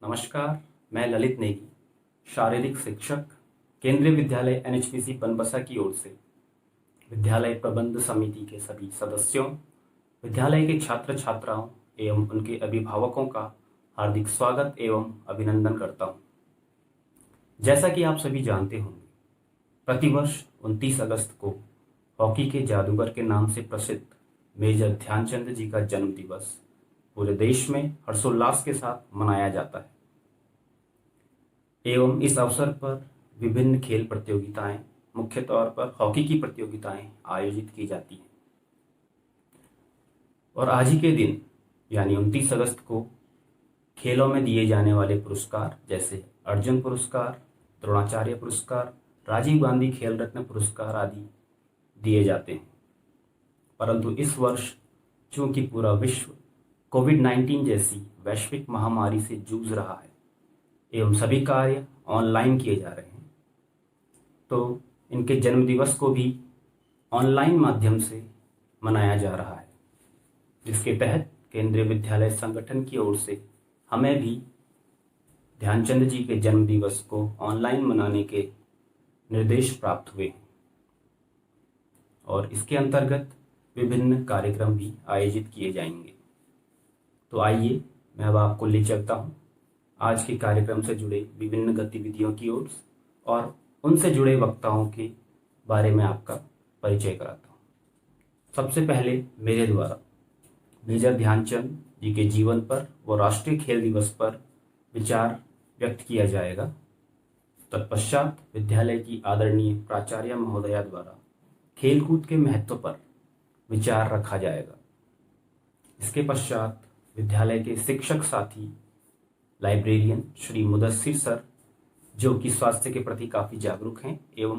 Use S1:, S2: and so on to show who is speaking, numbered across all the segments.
S1: नमस्कार, मैं ललित नेगी, शारीरिक शिक्षक, केंद्रीय विद्यालय NHPC बनबसा की ओर से विद्यालय प्रबंध समिति के सभी सदस्यों, विद्यालय के छात्र छात्राओं एवं उनके अभिभावकों का हार्दिक स्वागत एवं अभिनंदन करता हूं। जैसा कि आप सभी जानते होंगे, प्रतिवर्ष 29 अगस्त को हॉकी के जादूगर के नाम से प्रसिद्ध मेजर ध्यानचंद जी का जन्म दिवस पूरे देश में हर्षोल्लास के साथ मनाया जाता है एवं इस अवसर पर विभिन्न खेल प्रतियोगिताएं, मुख्य तौर पर हॉकी की प्रतियोगिताएं आयोजित की जाती हैं। और आज ही के दिन यानी 29 अगस्त को खेलों में दिए जाने वाले पुरस्कार जैसे अर्जुन पुरस्कार, द्रोणाचार्य पुरस्कार, राजीव गांधी खेल रत्न पुरस्कार आदि दिए जाते हैं। परंतु इस वर्ष चूंकि पूरा विश्व कोविड-19 जैसी वैश्विक महामारी से जूझ रहा है एवं सभी कार्य ऑनलाइन किए जा रहे हैं, तो इनके जन्मदिवस को भी ऑनलाइन माध्यम से मनाया जा रहा है, जिसके तहत केंद्रीय विद्यालय संगठन की ओर से हमें भी ध्यानचंद जी के जन्मदिवस को ऑनलाइन मनाने के निर्देश प्राप्त हुए हैं और इसके अंतर्गत विभिन्न कार्यक्रम भी आयोजित किए जाएंगे। तो आइए मैं अब आपको ले चलता हूँ आज के कार्यक्रम से जुड़े विभिन्न गतिविधियों की ओर और उनसे जुड़े वक्ताओं के बारे में आपका परिचय कराता हूँ। सबसे पहले मेरे द्वारा मेजर ध्यानचंद जी के जीवन पर व राष्ट्रीय खेल दिवस पर विचार व्यक्त किया जाएगा। तत्पश्चात विद्यालय की आदरणीय प्राचार्य महोदया द्वारा खेलकूद के महत्व पर विचार रखा जाएगा। इसके पश्चात विद्यालय के शिक्षक साथी लाइब्रेरियन श्री मुदस्सिर सर, जो कि स्वास्थ्य के प्रति काफ़ी जागरूक हैं एवं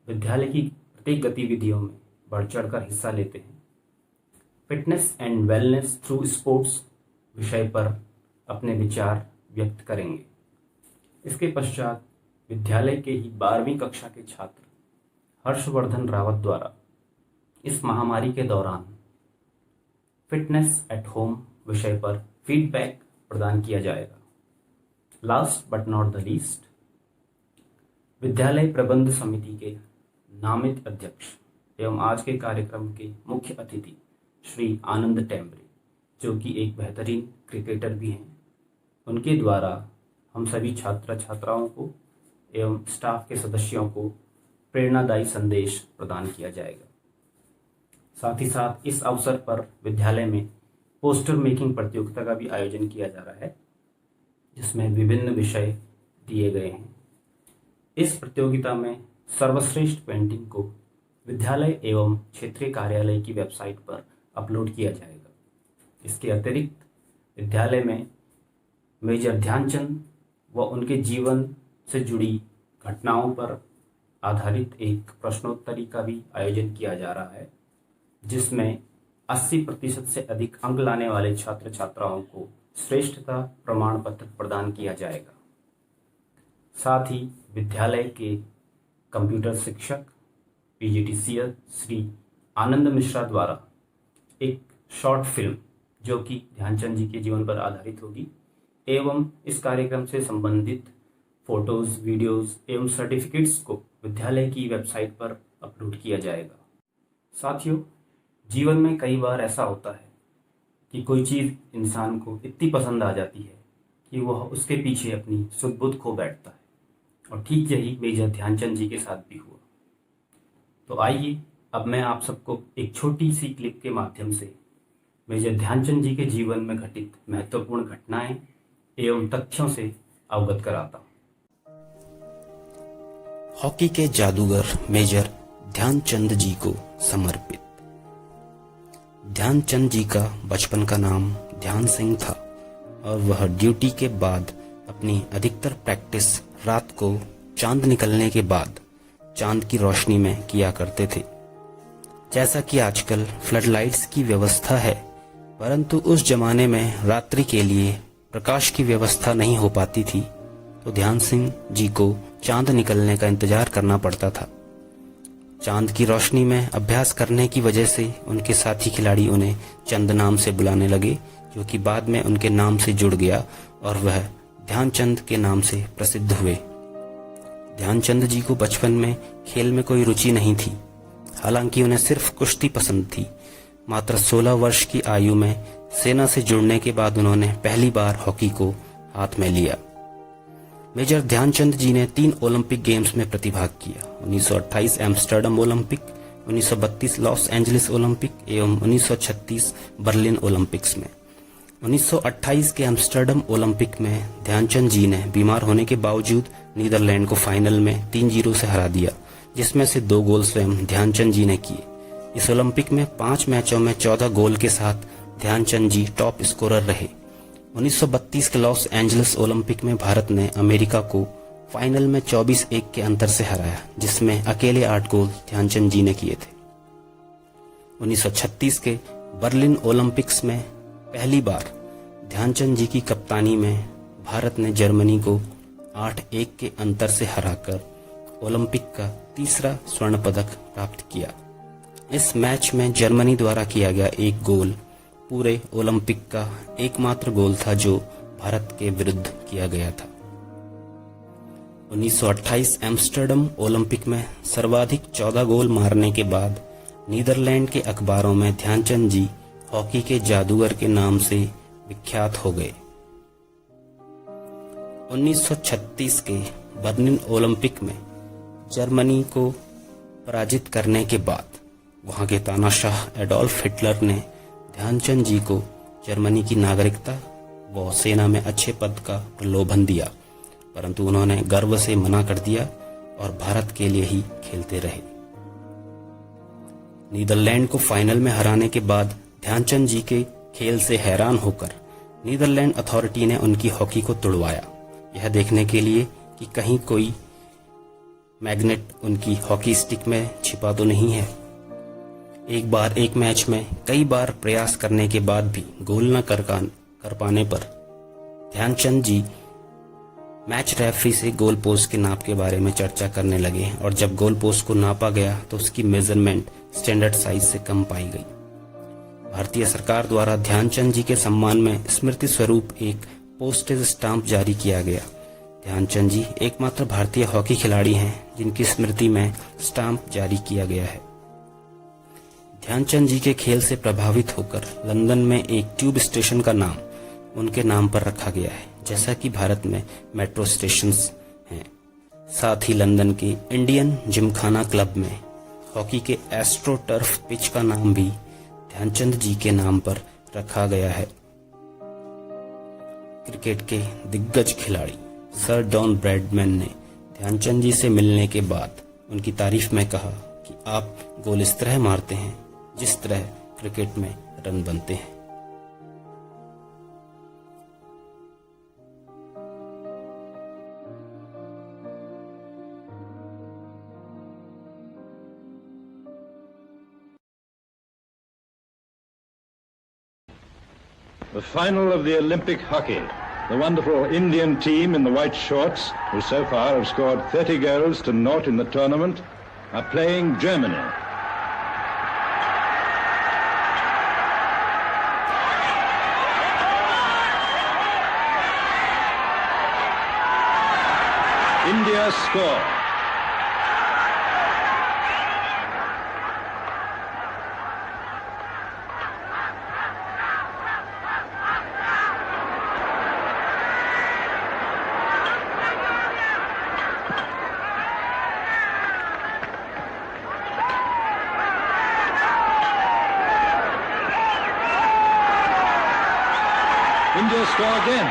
S1: विद्यालय की प्रत्येक गतिविधियों में बढ़ चढ़कर हिस्सा लेते हैं, fitness and wellness through sports विषय पर अपने विचार व्यक्त करेंगे। इसके पश्चात विद्यालय के ही 12वीं कक्षा के छात्र हर्षवर्धन रावत द्वारा इस महामारी के दौरान फिटनेस एट होम विषय पर फीडबैक प्रदान किया जाएगा। Last but not the least, विद्यालय प्रबंध समिति के नामित अध्यक्ष एवं आज के कार्यक्रम के मुख्य अतिथि श्री आनंद टेम्बरे, जो कि एक बेहतरीन क्रिकेटर भी हैं, उनके द्वारा हम सभी छात्र छात्राओं को एवं स्टाफ के सदस्यों को प्रेरणादायी संदेश प्रदान किया जाएगा। साथ ही साथ इस अवसर पर विद्यालय में पोस्टर मेकिंग प्रतियोगिता का भी आयोजन किया जा रहा है, जिसमें विभिन्न विषय दिए गए हैं। इस प्रतियोगिता में सर्वश्रेष्ठ पेंटिंग को विद्यालय एवं क्षेत्रीय कार्यालय की वेबसाइट पर अपलोड किया जाएगा। इसके अतिरिक्त विद्यालय में मेजर ध्यानचंद व उनके जीवन से जुड़ी घटनाओं पर आधारित एक प्रश्नोत्तरी का भी आयोजन किया जा रहा है, जिसमें 80% से अधिक अंक लाने वाले छात्र छात्राओं को श्रेष्ठता प्रमाण पत्र प्रदान किया जाएगा। साथ ही विद्यालय के कंप्यूटर शिक्षक PGTCS श्री आनंद मिश्रा द्वारा एक शॉर्ट फिल्म, जो कि ध्यानचंद जी के जीवन पर आधारित होगी, एवं इस कार्यक्रम से संबंधित फोटोज, वीडियोस एवं सर्टिफिकेट्स को विद्यालय की वेबसाइट पर अपलोड किया जाएगा। साथियों, जीवन में कई बार ऐसा होता है कि कोई चीज़ इंसान को इतनी पसंद आ जाती है कि वह उसके पीछे अपनी सुध बुध खो बैठता है, और ठीक यही मेजर ध्यानचंद जी के साथ भी हुआ। तो आइए अब मैं आप सबको एक छोटी सी क्लिप के माध्यम से मेजर ध्यानचंद जी के जीवन में घटित महत्वपूर्ण घटनाएं एवं तथ्यों से अवगत कराता हूँ।
S2: हॉकी के जादूगर मेजर ध्यानचंद जी को समर्पित। ध्यानचंद जी का बचपन का नाम ध्यान सिंह था और वह ड्यूटी के बाद अपनी अधिकतर प्रैक्टिस रात को चांद निकलने के बाद चांद की रोशनी में किया करते थे। जैसा कि आजकल फ्लड लाइट्स की व्यवस्था है, परंतु उस जमाने में रात्रि के लिए प्रकाश की व्यवस्था नहीं हो पाती थी, तो ध्यान सिंह जी को चांद निकलने का इंतजार करना पड़ता था। चांद की रोशनी में अभ्यास करने की वजह से उनके साथी खिलाड़ी उन्हें चंद नाम से बुलाने लगे, जो कि बाद में उनके नाम से जुड़ गया और वह ध्यानचंद के नाम से प्रसिद्ध हुए। ध्यानचंद जी को बचपन में खेल में कोई रुचि नहीं थी, हालांकि उन्हें सिर्फ कुश्ती पसंद थी। मात्र 16 वर्ष की आयु में सेना से जुड़ने के बाद उन्होंने पहली बार हॉकी को हाथ में लिया। मेजर ध्यानचंद जी ने 3 ओलंपिक गेम्स में प्रतिभाग किया, 1928 Amsterdam Olympic, 1932 Los Angeles Olympic एवं 1936 बर्लिन ओलंपिक्स में। 1928 के एम्स्टर्डम ओलंपिक में ध्यानचंद जी ने बीमार होने के बावजूद नीदरलैंड को फाइनल में 3-0 से हरा दिया, जिसमें से 2 गोल स्वयं ध्यानचंद जी ने किए। इस ओलंपिक में 5 मैचों में 14 गोल के साथ ध्यानचंद जी टॉप स्कोरर रहे। 1932 के लॉस एंजलिस ओलंपिक में भारत ने अमेरिका को फाइनल में 24-1 के अंतर से हराया, जिसमें अकेले 8 गोल ध्यानचंद जी ने किए थे। 1936 के बर्लिन ओलंपिक्स में पहली बार ध्यानचंद जी की कप्तानी में भारत ने जर्मनी को 8-1 के अंतर से हराकर ओलंपिक का तीसरा स्वर्ण पदक प्राप्त किया। इस मैच में जर्मनी द्वारा किया गया 1 गोल पूरे ओलंपिक का एकमात्र गोल था जो भारत के विरुद्ध किया गया था। 1928 एम्स्टर्डम ओलंपिक में सर्वाधिक 14 गोल मारने के बाद नीदरलैंड के अखबारों में ध्यानचंद जी हॉकी के जादूगर के नाम से विख्यात हो गए। 1936 के बर्लिन ओलंपिक में जर्मनी को पराजित करने के बाद वहां के तानाशाह एडोल्फ हिटलर ने ध्यानचंद जी को जर्मनी की नागरिकता व सेना में अच्छे पद का प्रलोभन दिया, परंतु उन्होंने गर्व से मना कर दिया और भारत के लिए ही खेलते रहे। नीदरलैंड को फाइनल में हराने के बाद ध्यानचंद जी के खेल से हैरान होकर नीदरलैंड अथॉरिटी ने उनकी हॉकी को तुड़वाया, यह देखने के लिए कि कहीं कोई मैग्नेट उनकी हॉकी स्टिक में छिपा तो नहीं है। एक बार एक मैच में कई बार प्रयास करने के बाद भी गोल न कर पाने पर ध्यानचंद जी मैच रेफरी से गोल पोस्ट के नाप के बारे में चर्चा करने लगे और जब गोल पोस्ट को नापा गया तो उसकी मेजरमेंट स्टैंडर्ड साइज से कम पाई गई। भारतीय सरकार द्वारा ध्यानचंद जी के सम्मान में स्मृति स्वरूप एक पोस्टेज स्टाम्प जारी किया गया। ध्यानचंद जी एकमात्र भारतीय हॉकी खिलाड़ी हैं जिनकी स्मृति में स्टाम्प जारी किया गया है। ध्यानचंद जी के खेल से प्रभावित होकर लंदन में एक ट्यूब स्टेशन का नाम उनके नाम पर रखा गया है, जैसा कि भारत में मेट्रो स्टेशंस हैं। साथ ही लंदन के इंडियन जिमखाना क्लब में हॉकी के एस्ट्रो टर्फ पिच का नाम भी ध्यानचंद जी के नाम पर रखा गया है। क्रिकेट के दिग्गज खिलाड़ी सर डॉन ब्रैडमैन ने ध्यानचंद जी से मिलने के बाद उनकी तारीफ में कहा कि आप गोल इस तरह मारते हैं जिस तरह क्रिकेट में रन बनते हैं।
S3: The final of the Olympic hockey. The wonderful Indian team in the white shorts, who so far have scored 30 goals to 0 in the tournament, are playing Germany. India score. India score again.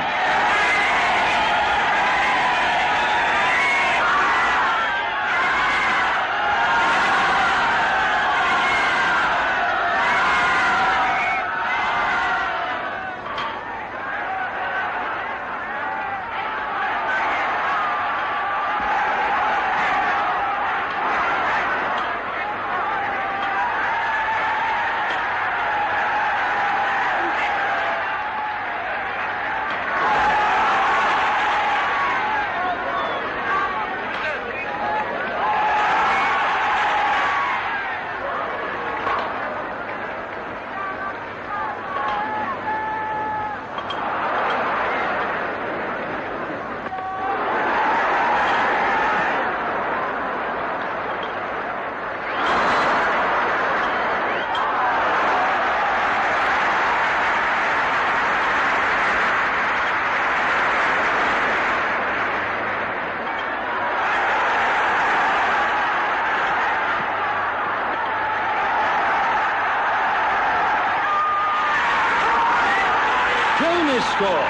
S3: his score.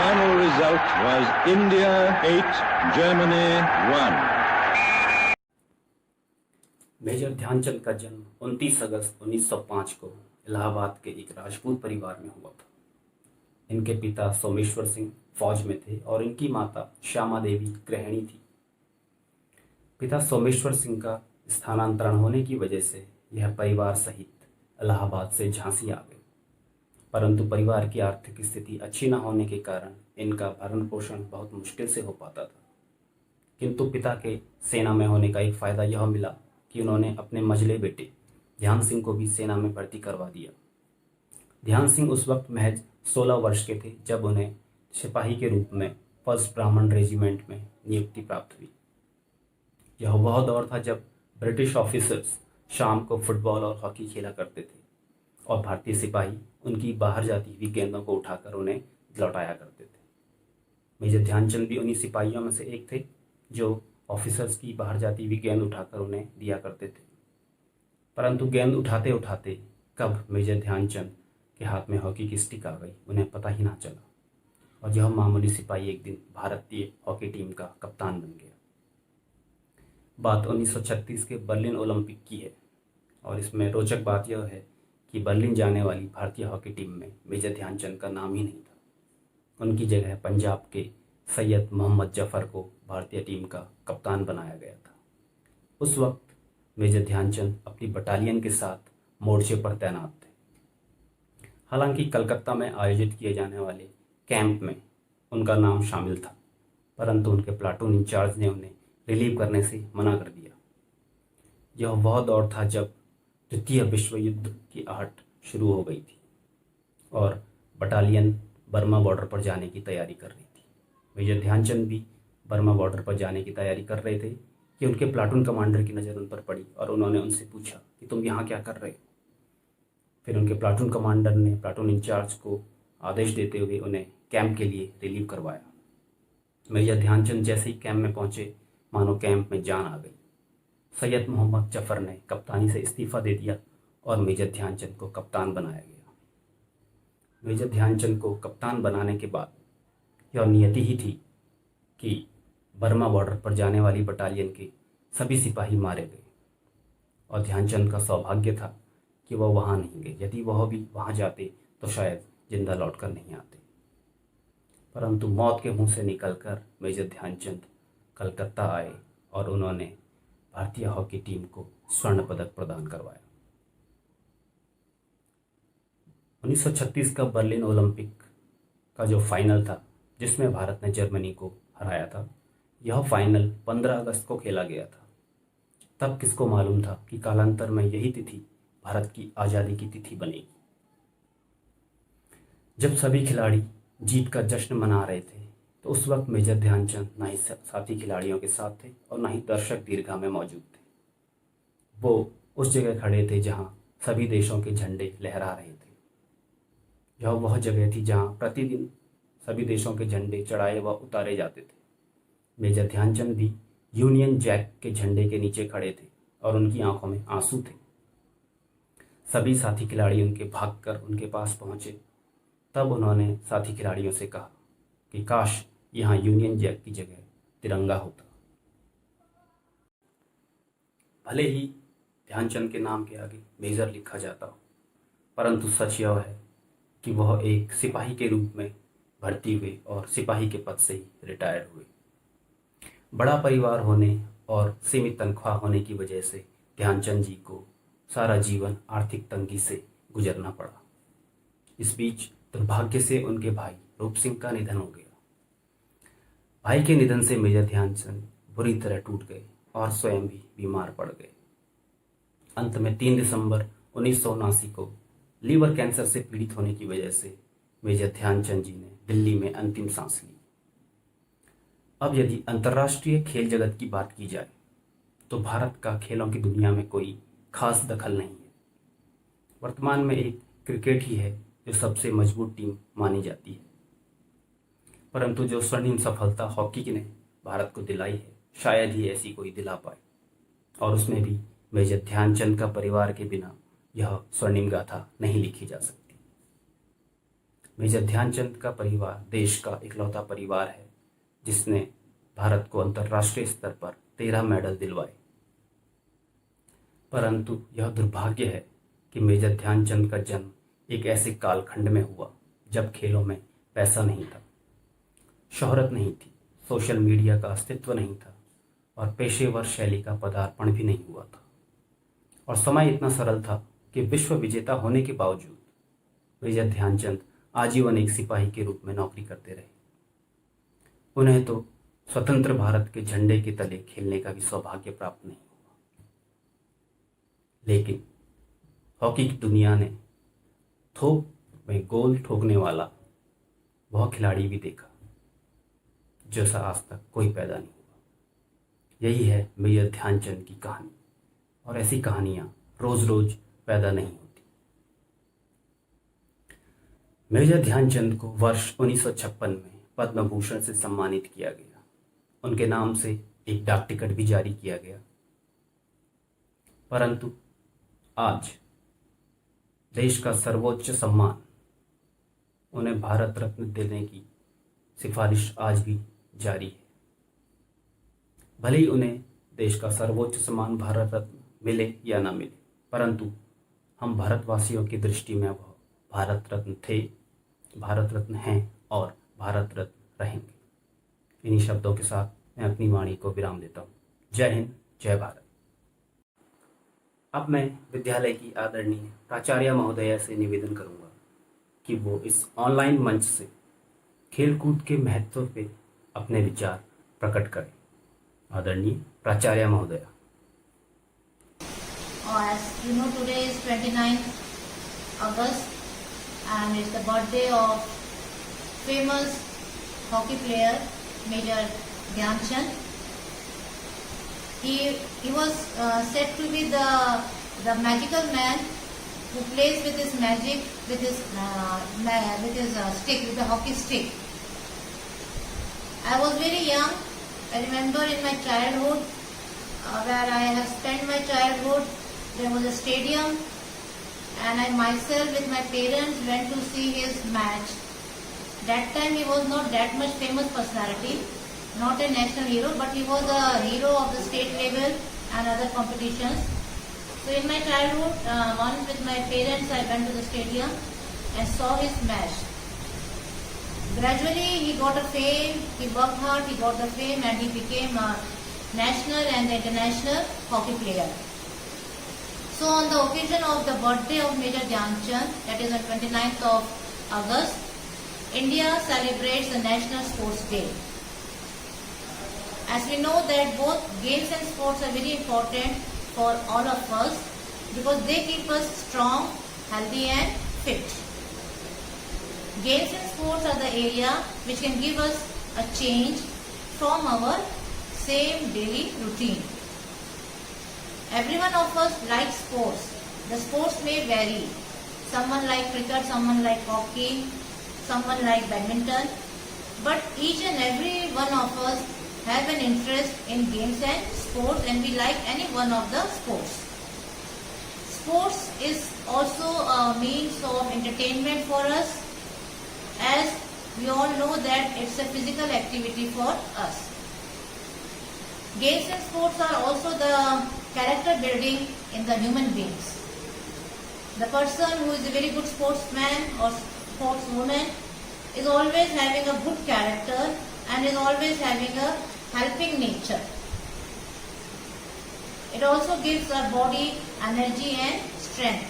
S3: Final result was India 8, Germany 1.
S1: Major Dhyanchand का जन्म 29 अगस्त 1905 को इलाहाबाद के एक राजपूत परिवार में हुआ था। इनके पिता सोमेश्वर सिंह फौज में थे और इनकी माता श्यामा देवी गृहिणी थी। पिता सोमेश्वर सिंह का स्थानांतरण होने की वजह से यह परिवार सहित इलाहाबाद से झांसी आ गए, परंतु परिवार की आर्थिक स्थिति अच्छी न होने के कारण इनका भरण पोषण बहुत मुश्किल से हो पाता था। किंतु पिता के सेना में होने का एक फ़ायदा यह मिला कि उन्होंने अपने मझले बेटे ध्यान सिंह को भी सेना में भर्ती करवा दिया। ध्यान सिंह उस वक्त महज 16 वर्ष के थे जब उन्हें सिपाही के रूप में 1st ब्राह्मण रेजिमेंट में नियुक्ति प्राप्त हुई। यह वह दौर था जब ब्रिटिश ऑफिसर्स शाम को फुटबॉल और हॉकी खेला करते थे और भारतीय सिपाही उनकी बाहर जाती हुई गेंदों को उठाकर उन्हें लौटाया करते थे। मेजर ध्यानचंद भी उन्हीं सिपाहियों में से एक थे जो ऑफिसर्स की बाहर जाती हुई गेंद उठाकर उन्हें दिया करते थे। परंतु गेंद उठाते उठाते कब मेजर ध्यानचंद के हाथ में हॉकी की स्टिक आ गई उन्हें पता ही ना चला और यह मामूली सिपाही एक दिन भारतीय हॉकी टीम का कप्तान बन गया। बात 1936 के बर्लिन ओलंपिक की है और इसमें रोचक बात यह है कि बर्लिन जाने वाली भारतीय हॉकी टीम में मेजर ध्यानचंद का नाम ही नहीं था। उनकी जगह पंजाब के सैयद मोहम्मद जफर को भारतीय टीम का कप्तान बनाया गया था। उस वक्त मेजर ध्यानचंद अपनी बटालियन के साथ मोर्चे पर तैनात थे। हालांकि कलकत्ता में आयोजित किए जाने वाले कैंप में उनका नाम शामिल था, परंतु उनके प्लाटून इंचार्ज ने उन्हें रिलीव करने से मना कर दिया। यह वह दौर था जब द्वितीय विश्व युद्ध की आहट शुरू हो गई थी और बटालियन बर्मा बॉर्डर पर जाने की तैयारी कर रही थी। मेजर ध्यानचंद भी बर्मा बॉर्डर पर जाने की तैयारी कर रहे थे कि उनके प्लाटून कमांडर की नज़र उन पर पड़ी और उन्होंने उनसे पूछा कि तुम यहाँ क्या कर रहे हो। फिर उनके प्लाटून कमांडर ने प्लाटून इंचार्ज को आदेश देते हुए उन्हें कैंप के लिए रिलीव करवाया। मेजर ध्यानचंद जैसे ही कैंप में पहुंचे मानो कैंप में जान आ गई। सैयद मोहम्मद जफर ने कप्तानी से इस्तीफा दे दिया और मेजर ध्यानचंद को कप्तान बनाया गया। मेजर ध्यानचंद को कप्तान बनाने के बाद यह नियति ही थी कि बर्मा बॉर्डर पर जाने वाली बटालियन के सभी सिपाही मारे गए और ध्यानचंद का सौभाग्य था कि वह वहाँ नहीं गए। यदि वह भी वहाँ जाते तो शायद जिंदा लौटकर नहीं आते। परंतु मौत के मुंह से निकलकर मेजर ध्यानचंद कलकत्ता आए और उन्होंने भारतीय हॉकी टीम को स्वर्ण पदक प्रदान करवाया। 1936 का बर्लिन ओलंपिक का जो फाइनल था जिसमें भारत ने जर्मनी को हराया था, यह फाइनल 15 अगस्त को खेला गया था। तब किसको मालूम था कि कालांतर में यही तिथि भारत की आज़ादी की तिथि बनेगी। जब सभी खिलाड़ी जीत का जश्न मना रहे थे तो उस वक्त मेजर ध्यानचंद ना ही साथी खिलाड़ियों के साथ थे और ना ही दर्शक दीर्घा में मौजूद थे। वो उस जगह खड़े थे जहां सभी देशों के झंडे लहरा रहे थे। यह वह जगह थी जहां प्रतिदिन सभी देशों के झंडे चढ़ाए व उतारे जाते थे। मेजर ध्यानचंद भी यूनियन जैक के झंडे के नीचे खड़े थे और उनकी आंखों में आंसू थे। सभी साथी खिलाड़ी उनके भागकर उनके पास पहुंचे। तब उन्होंने साथी खिलाड़ियों से कहा कि काश यहाँ यूनियन जैक की जगह तिरंगा होता। भले ही ध्यानचंद के नाम के आगे मेजर लिखा जाता हो, परंतु सच यह है कि वह एक सिपाही के रूप में भर्ती हुए और सिपाही के पद से ही रिटायर हुए। बड़ा परिवार होने और सीमित तनख्वाह होने की वजह से ध्यानचंद जी को सारा जीवन आर्थिक तंगी से गुजरना पड़ा। इस बीच दुर्भाग्य से उनके भाई रूप सिंह का निधन हो गया। भाई के निधन से मेजर ध्यानचंद बुरी तरह टूट गए और स्वयं भी बीमार पड़ गए। अंत में 3 दिसंबर 1979 को लीवर कैंसर से पीड़ित होने की वजह से मेजर ध्यानचंद जी ने दिल्ली में अंतिम सांस ली। अब यदि अंतर्राष्ट्रीय खेल जगत की बात की जाए तो भारत का खेलों की दुनिया में कोई खास दखल नहीं है। वर्तमान में एक क्रिकेट ही है जो सबसे मजबूत टीम मानी जाती है, परंतु जो स्वर्णिम सफलता हॉकी ने भारत को दिलाई है शायद ही ऐसी कोई दिला पाए, और उसमें भी मेजर ध्यानचंद का परिवार के बिना यह स्वर्णिम गाथा नहीं लिखी जा सकती। मेजर ध्यानचंद का परिवार देश का इकलौता परिवार है जिसने भारत को अंतर्राष्ट्रीय स्तर पर 13 मेडल दिलवाए, परंतु यह दुर्भाग्य है कि मेजर ध्यानचंद का जन्म एक ऐसे कालखंड में हुआ जब खेलों में पैसा नहीं था, शोहरत नहीं थी, सोशल मीडिया का अस्तित्व नहीं था और पेशेवर शैली का पदार्पण भी नहीं हुआ था, और समय इतना सरल था कि विश्व विजेता होने के बावजूद मेजर ध्यानचंद आजीवन एक सिपाही के रूप में नौकरी करते रहे। उन्हें तो स्वतंत्र भारत के झंडे के तले खेलने का भी सौभाग्य प्राप्त नहीं हुआ, लेकिन हॉकी की दुनिया ने थोक में गोल ठोकने वाला वह खिलाड़ी भी देखा जैसा आज तक कोई पैदा नहीं हुआ। यही है मेजर ध्यानचंद की कहानी, और ऐसी कहानियां रोज रोज पैदा नहीं होती। मेजर ध्यानचंद को वर्ष 1956 में पद्म भूषण से सम्मानित किया गया। उनके नाम से एक डाक टिकट भी जारी किया गया, परंतु आज देश का सर्वोच्च सम्मान उन्हें भारत रत्न देने की सिफारिश आज भी जारी है। भले ही उन्हें देश का सर्वोच्च सम्मान भारत रत्न मिले या ना मिले, परंतु हम भारतवासियों की दृष्टि में वह भारत रत्न थे, भारत रत्न हैं और भारत रत्न रहेंगे। इन्हीं शब्दों के साथ मैं अपनी वाणी को विराम देता हूँ। जय हिंद, जय भारत। अब मैं विद्यालय की आदरणीय प्राचार्य महोदया से निवेदन करूंगा कि वो इस ऑनलाइन मंच से खेलकूद के महत्व पे अपने विचार प्रकट करें। आदरणीय प्राचार्य महोदया।
S4: As you know, today is 29th August and it's the birthday of famous hockey player Major Dhyanchand. He was said to be the magical man who plays with his magic with his stick, with the hockey stick. I was very young. I remember in my childhood where I have spent my childhood, there was a stadium and I myself with my parents went to see his match. That time he was not that much famous personality, not a national hero, but he was a hero of the state level and other competitions. So in my childhood, once with my parents I went to the stadium and saw his match. Gradually he got a fame, he worked hard, he got the fame and he became a national and international hockey player. So on the occasion of the birthday of Major Dhyanchand, that is on 29th of August, India celebrates the National Sports Day. As we know that both games and sports are very important for all of us because they keep us strong, healthy and fit. Games and sports are the area which can give us a change from our same daily routine. Every one of us likes sports. The sports may vary. Someone like cricket, someone like hockey, someone like badminton. But each and every one of us have an interest in games and sports and we like any one of the sports. Sports is also a means of entertainment for us as we all know that it's a physical activity for us. Games and sports are also the character building in the human beings. The person who is a very good sportsman or sportswoman is always having a good character and is always having a helping nature. It also gives our body energy and strength.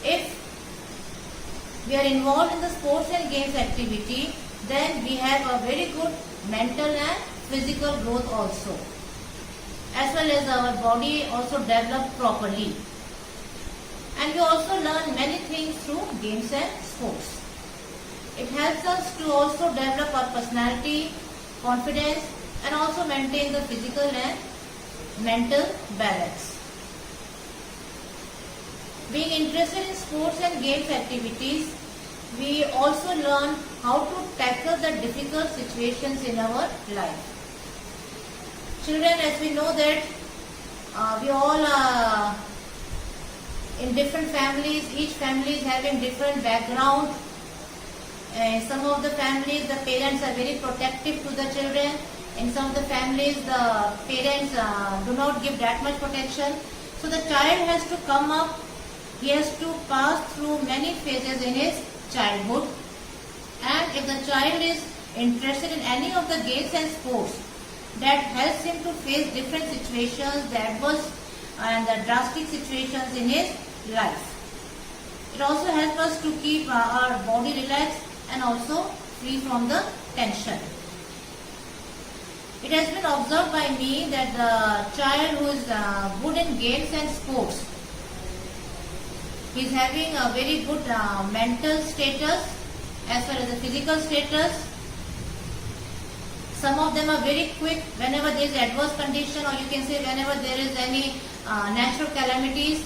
S4: If we are involved in the sports and games activity, then we have a very good mental and physical growth also, as well as our body also develop properly. And we also learn many things through games and sports. It helps us to also develop our personality, confidence, and also maintain the physical and mental balance. Being interested in sports and games activities, we also learn how to tackle the difficult situations in our life. Children, as we know that we all are in different families, each family is having different background. Some of the families, the parents are very protective to the children. In some of the families, the parents do not give that much protection. So the child has to come up, he has to pass through many phases in his childhood. And if the child is interested in any of the games and sports, that helps him to face different situations, the adverse and the drastic situations in his life. It also helps us to keep our body relaxed and also free from the tension. It has been observed by me that the child who is good in games and sports, he is having a very good mental status as well as the physical status. Some of them are very quick whenever there is adverse condition, or you can say whenever there is any natural calamities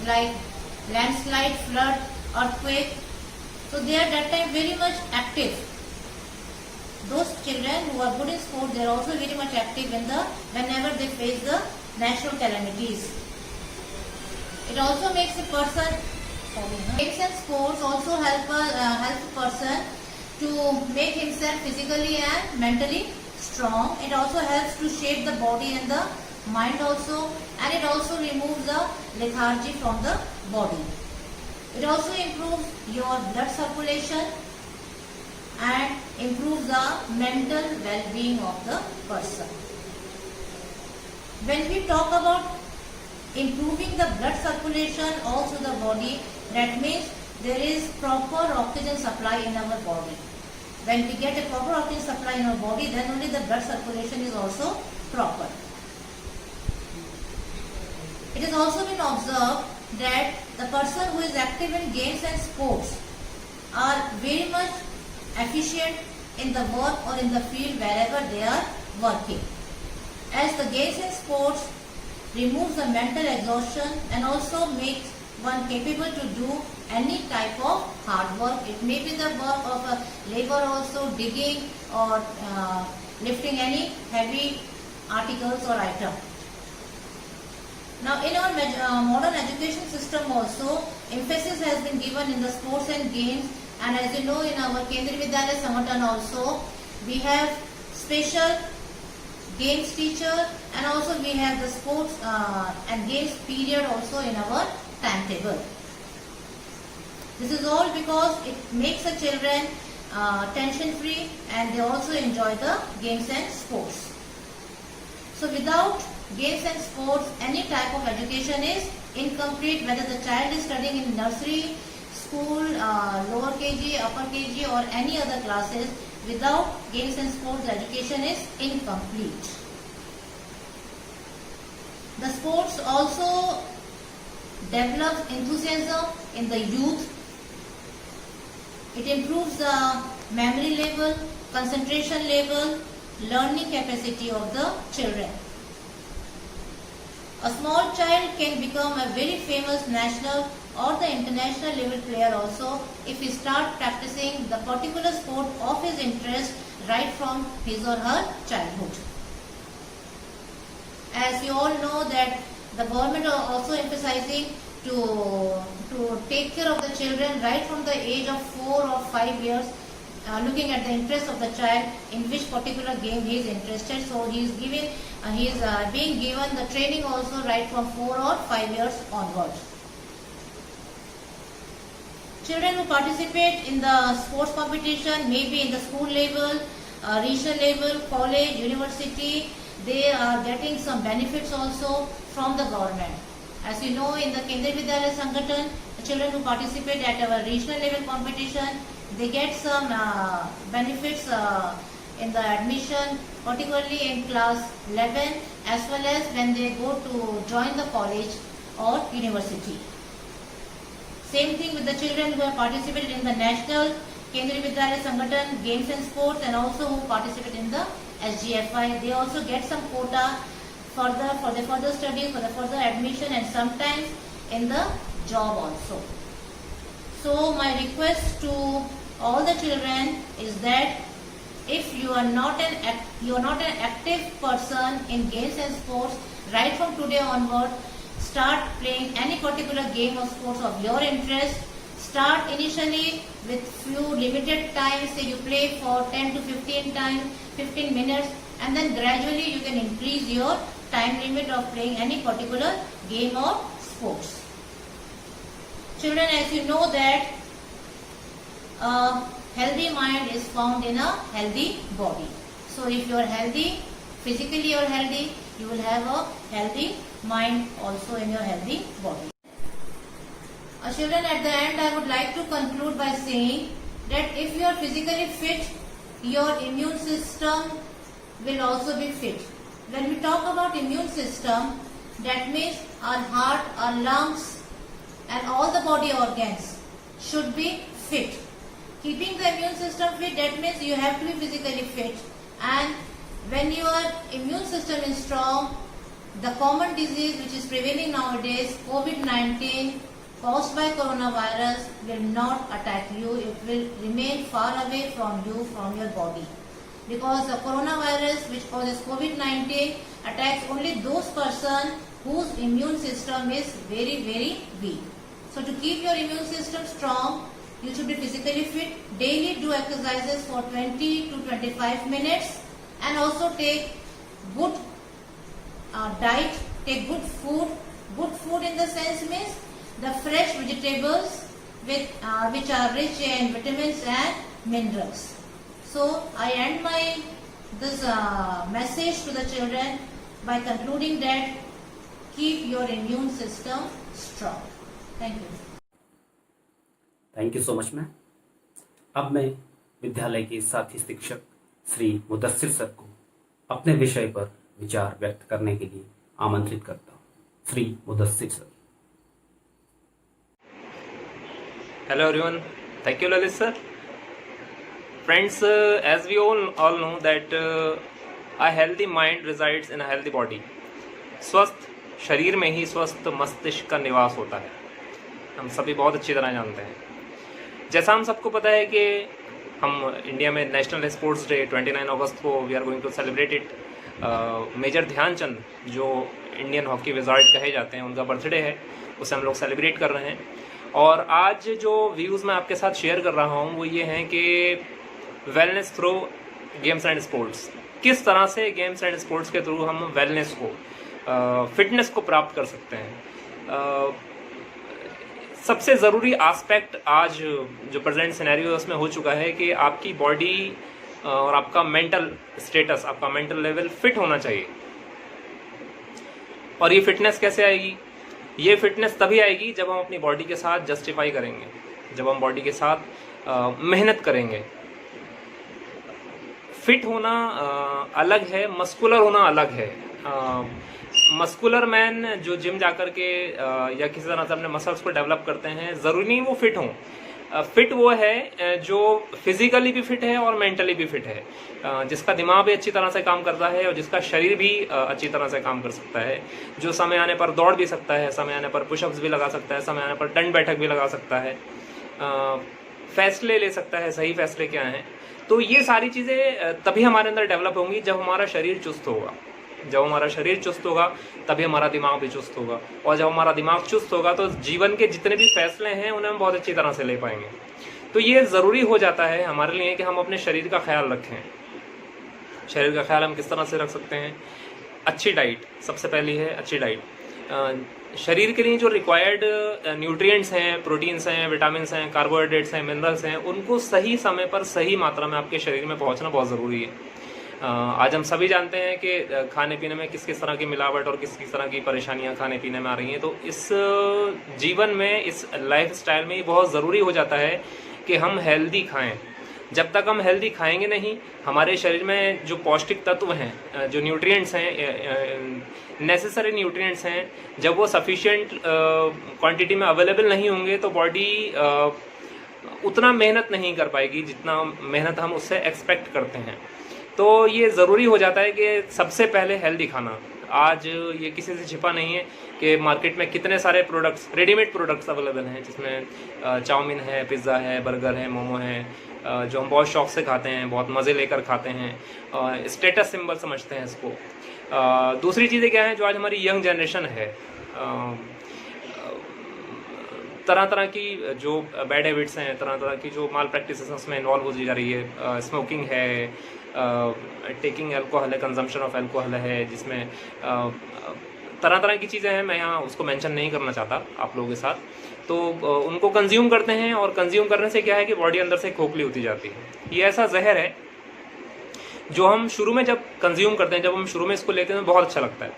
S4: like landslide, flood, earthquake. So they are that time very much active. Those children who are good in sport, they are also very much active whenever they face the natural calamities. It also makes a person, games and sports also help a person to make himself physically and mentally strong. It also helps to shape the body and the mind also, and it also removes the lethargy from the body. It also improves your blood circulation and improves the mental well-being of the person. When we talk about improving the blood circulation all through the body, that means there is proper oxygen supply in our body. When we get a proper oxygen supply in our body, then only the blood circulation is also proper. It has also been observed that the person who is active in games and sports are very much efficient in the work or in the field wherever they are working. As the games and sports removes the mental exhaustion and also makes one capable to do any type of hard work. It may be the work of a labor also, digging or lifting any heavy articles or item. Now in our modern education system also, emphasis has been given in the sports and games, and as you know, in our Kendriya Vidyalaya Sangathan also, we have special games teacher, and also we have the sports and games period also in our timetable. This is all because it makes the children tension free, and they also enjoy the games and sports. So without games and sports, any type of education is incomplete, whether the child is studying in nursery, school, lower KG, upper KG or any other classes. Without games and sports, the education is incomplete. The sports also develops enthusiasm in the youth. It improves the memory level, concentration level, learning capacity of the children. A small child can become a very famous national or the international level player also if he starts practicing the particular sport of his interest right from his or her childhood. As you all know that the government are also emphasizing to take care of the children right from the age of 4 or 5 years, looking at the interest of the child in which particular game he is interested. So he is being given the training also right from 4 or 5 years onwards. Children who participate in the sports competition, maybe in the school level, regional level, college, university, they are getting some benefits also from the government. As you know, in the Kendriya Vidyalaya Sangathan, the children who participate at our regional level competition, they get some benefits in the admission, particularly in class 11, as well as when they go to join the college or university. Same thing with the children who have participated in the national Kendriya Vidyalaya Sangathan games and sports, and also who participate in the SGFI. They also get some quota for the further studies, for the further admission, and sometimes in the job also. So my request to all the children is that if you are not an active person in games and sports, right from today onward, start playing any particular game or sports of your interest. Start initially with few limited times, say you play for 10 to 15 minutes, and then gradually you can increase your time limit of playing any particular game or sports. Children, as you know that a healthy mind is found in a healthy body. So if you are healthy, physically you are healthy, you will have a healthy mind also in your healthy body. Children, at the end I would like to conclude by saying that if you are physically fit, your immune system will also be fit. When we talk about immune system, that means our heart, our lungs and all the body organs should be fit. Keeping the immune system fit, that means you have to be physically fit, and when your immune system is strong, the common disease which is prevailing nowadays, COVID-19 caused by coronavirus, will not attack you. It will remain far away from you, from your body, because the coronavirus which causes COVID-19 attacks only those persons whose immune system is very, very weak. So to keep your immune system strong, you should be physically fit. Daily do exercises for 20 to 25 minutes, and also take good diet, take good food. Good food in the sense means the fresh vegetables which are rich in vitamins and minerals. So I end this message to the children by concluding that keep your immune system strong. Thank you.
S1: Thank you so much ma'am. अब मैं विद्यालय के साथी शिक्षक Shri Mudassir sir को अपने विषय पर विचार व्यक्त करने के लिए आमंत्रित करता हूँ। Shri Mudassir sir.
S5: Hello everyone, thank you Lalit sir. Friends, as we all know that a healthy mind resides in a healthy body. स्वस्थ शरीर में ही स्वस्थ मस्तिष्क का निवास होता है, हम सभी बहुत अच्छी तरह जानते हैं। जैसा हम सबको पता है कि हम इंडिया में नेशनल स्पोर्ट्स डे 29 अगस्त को we are going to celebrate it. Major Dhyanchand जो इंडियन हॉकी विजार्ड कहे जाते हैं, उनका बर्थडे है, उसे हम लोग सेलिब्रेट कर रहे हैं। और आज जो व्यूज़ मैं आपके साथ शेयर कर रहा हूँ वो ये हैं कि wellness through games and sports, किस तरह से गेम्स एंड स्पोर्ट्स के थ्रू हम वेलनेस को, फिटनेस को प्राप्त कर सकते हैं। सबसे ज़रूरी एस्पेक्ट आज जो प्रेजेंट सिनेरियो उसमें हो चुका है कि आपकी बॉडी और आपका मेंटल स्टेटस, आपका मेंटल लेवल फिट होना चाहिए। और ये फिटनेस कैसे आएगी? ये फिटनेस तभी आएगी जब हम अपनी बॉडी के साथ जस्टिफाई करेंगे, जब हम बॉडी के साथ मेहनत करेंगे। फिट होना अलग है, मस्कुलर होना अलग है। मस्कुलर मैन जो जिम जाकर के या किसी तरह से अपने मसल्स को डेवलप करते हैं, ज़रूरी नहीं वो फिट हों। फिट वो है जो फिजिकली भी फिट है और मेंटली भी फिट है, जिसका दिमाग भी अच्छी तरह से काम करता है और जिसका शरीर भी अच्छी तरह से काम कर सकता है, जो समय आने पर दौड़ भी सकता है, समय आने पर पुशअप्स भी लगा सकता है, समय आने पर दंड बैठक भी लगा सकता है, फैसले ले सकता है। सही फैसले क्या हैं? तो ये सारी चीज़ें तभी हमारे अंदर डेवलप होंगी जब हमारा शरीर चुस्त होगा। जब हमारा शरीर चुस्त होगा तभी हमारा दिमाग भी चुस्त होगा, और जब हमारा दिमाग चुस्त होगा तो जीवन के जितने भी फैसले हैं उन्हें हम बहुत अच्छी तरह से ले पाएंगे। तो ये ज़रूरी हो जाता है हमारे लिए कि हम अपने शरीर का ख्याल रखें। शरीर का ख्याल हम किस तरह से रख सकते हैं? अच्छी डाइट सबसे पहली है, अच्छी डाइट। शरीर के लिए जो रिक्वायर्ड न्यूट्रिएंट्स हैं, प्रोटीन्स हैं, विटामिन्स हैं, कार्बोहाइड्रेट्स हैं, मिनरल्स हैं, उनको सही समय पर सही मात्रा में आपके शरीर में पहुंचना बहुत ज़रूरी है। आज हम सभी जानते हैं कि खाने पीने में किस किस तरह की मिलावट और किस किस तरह की परेशानियां खाने पीने में आ रही हैं। तो इस जीवन में, इस लाइफ स्टाइल में ये बहुत ज़रूरी हो जाता है कि हम हेल्दी खाएं। जब तक हम हेल्दी खाएंगे नहीं, हमारे शरीर में जो पौष्टिक तत्व हैं, जो न्यूट्रिएंट्स हैं, नेसेसरी न्यूट्रिएंट्स हैं, जब वो सफिशिएंट क्वांटिटी में अवेलेबल नहीं होंगे तो बॉडी उतना मेहनत नहीं कर पाएगी जितना मेहनत हम उससे एक्सपेक्ट करते हैं। तो ये ज़रूरी हो जाता है कि सबसे पहले हेल्दी खाना। आज ये किसी से छिपा नहीं है कि मार्केट में कितने सारे प्रोडक्ट्स, रेडीमेड प्रोडक्ट्स अवेलेबल हैं, जिसमें चाउमीन है, पिज़्ज़ा है, बर्गर है, मोमो है, जो हम बहुत शौक से खाते हैं, बहुत मज़े लेकर खाते हैं, स्टेटस सिंबल समझते हैं इसको। दूसरी चीज़ें क्या हैं जो आज हमारी यंग जनरेशन है, तरह तरह की जो बैड हैबिट्स हैं, तरह तरह की जो माल प्रैक्टिसेस हैं उसमें इन्वॉल्व होती जा रही है। स्मोकिंग है, टेकिंग अल्कोहल है, कंजम्पशन ऑफ अल्कोहल है, जिसमें तरह तरह की चीज़ें हैं, मैं यहाँ उसको मेंशन नहीं करना चाहता आप लोगों के साथ। तो उनको कंज्यूम करते हैं और कंज्यूम करने से क्या है कि बॉडी अंदर से खोखली होती जाती है। ये ऐसा जहर है जो हम शुरू में जब कंज्यूम करते हैं, जब हम शुरू में इसको लेते हैं तो बहुत अच्छा लगता है,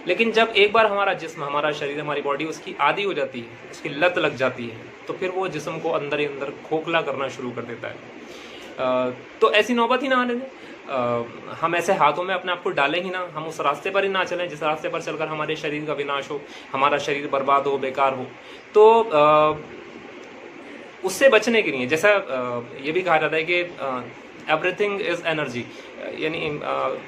S5: लेकिन जब एक बार हमारा जिस्म, हमारा शरीर, हमारी बॉडी उसकी आदी हो जाती है, उसकी लत लग जाती है, तो फिर वो जिस्म को अंदर ही अंदर खोखला करना शुरू कर देता है। तो ऐसी नौबत ही ना आने दें, हम ऐसे हाथों में अपने आप को डालें ही ना, हम उस रास्ते पर ही ना चलें जिस रास्ते पर चलकर हमारे शरीर का विनाश हो, हमारा शरीर बर्बाद हो, बेकार हो। तो उससे बचने के लिए, जैसा ये भी कहा जाता है कि एवरीथिंग इज एनर्जी, यानी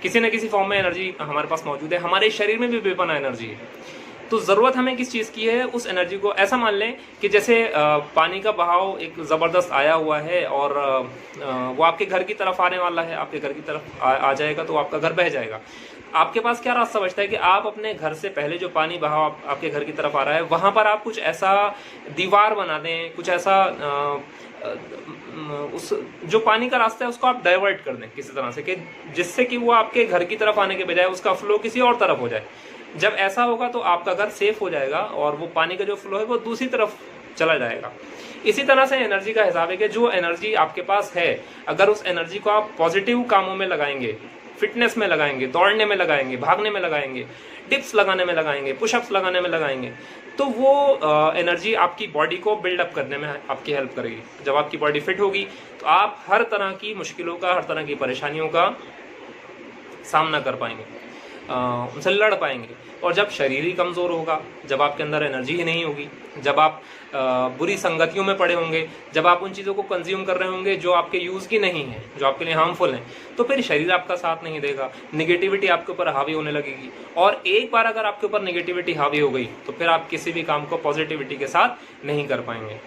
S5: किसी न किसी फॉर्म में एनर्जी हमारे पास मौजूद है, हमारे शरीर में भी बेपनाह एनर्जी है। तो ज़रूरत हमें किस चीज़ की है, उस एनर्जी को ऐसा मान लें कि जैसे पानी का बहाव एक ज़बरदस्त आया हुआ है और वो आपके घर की तरफ आने वाला है, आपके घर की तरफ आ जाएगा तो आपका घर बह जाएगा। आपके पास क्या रास्ता बचता है कि आप अपने घर से पहले जो पानी बहाव आपके घर की तरफ आ रहा है, वहाँ पर आप कुछ ऐसा दीवार बना दें, कुछ ऐसा उस जो पानी का रास्ता है उसको आप डाइवर्ट कर दें किसी तरह से, कि जिससे कि वो आपके घर की तरफ आने के बजाय उसका फ्लो किसी और तरफ हो जाए। जब ऐसा होगा तो आपका घर सेफ हो जाएगा और वो पानी का जो फ्लो है वो दूसरी तरफ चला जाएगा। इसी तरह से एनर्जी का हिसाब है कि जो एनर्जी आपके पास है, अगर उस एनर्जी को आप पॉजिटिव कामों में लगाएंगे, फिटनेस में लगाएंगे, दौड़ने में लगाएंगे, भागने में लगाएंगे, डिप्स लगाने में लगाएंगे, पुशअप्स लगाने में लगाएंगे, तो वो एनर्जी आपकी बॉडी को बिल्डअप करने में आपकी हेल्प करेगी। जब आपकी बॉडी फिट होगी तो आप हर तरह की मुश्किलों का, हर तरह की परेशानियों का सामना कर पाएंगे, उनसे लड़ पाएंगे। और जब शरीर ही कमज़ोर होगा, जब आपके अंदर एनर्जी ही नहीं होगी, जब आप बुरी संगतियों में पड़े होंगे, जब आप उन चीज़ों को कंज्यूम कर रहे होंगे जो आपके यूज़ की नहीं है, जो आपके लिए हार्मफुल हैं, तो फिर शरीर आपका साथ नहीं देगा, निगेटिविटी आपके ऊपर हावी होने लगेगी। और एक बार अगर आपके ऊपर निगेटिविटी हावी हो गई तो फिर आप किसी भी काम को पॉजिटिविटी के साथ नहीं कर पाएंगे।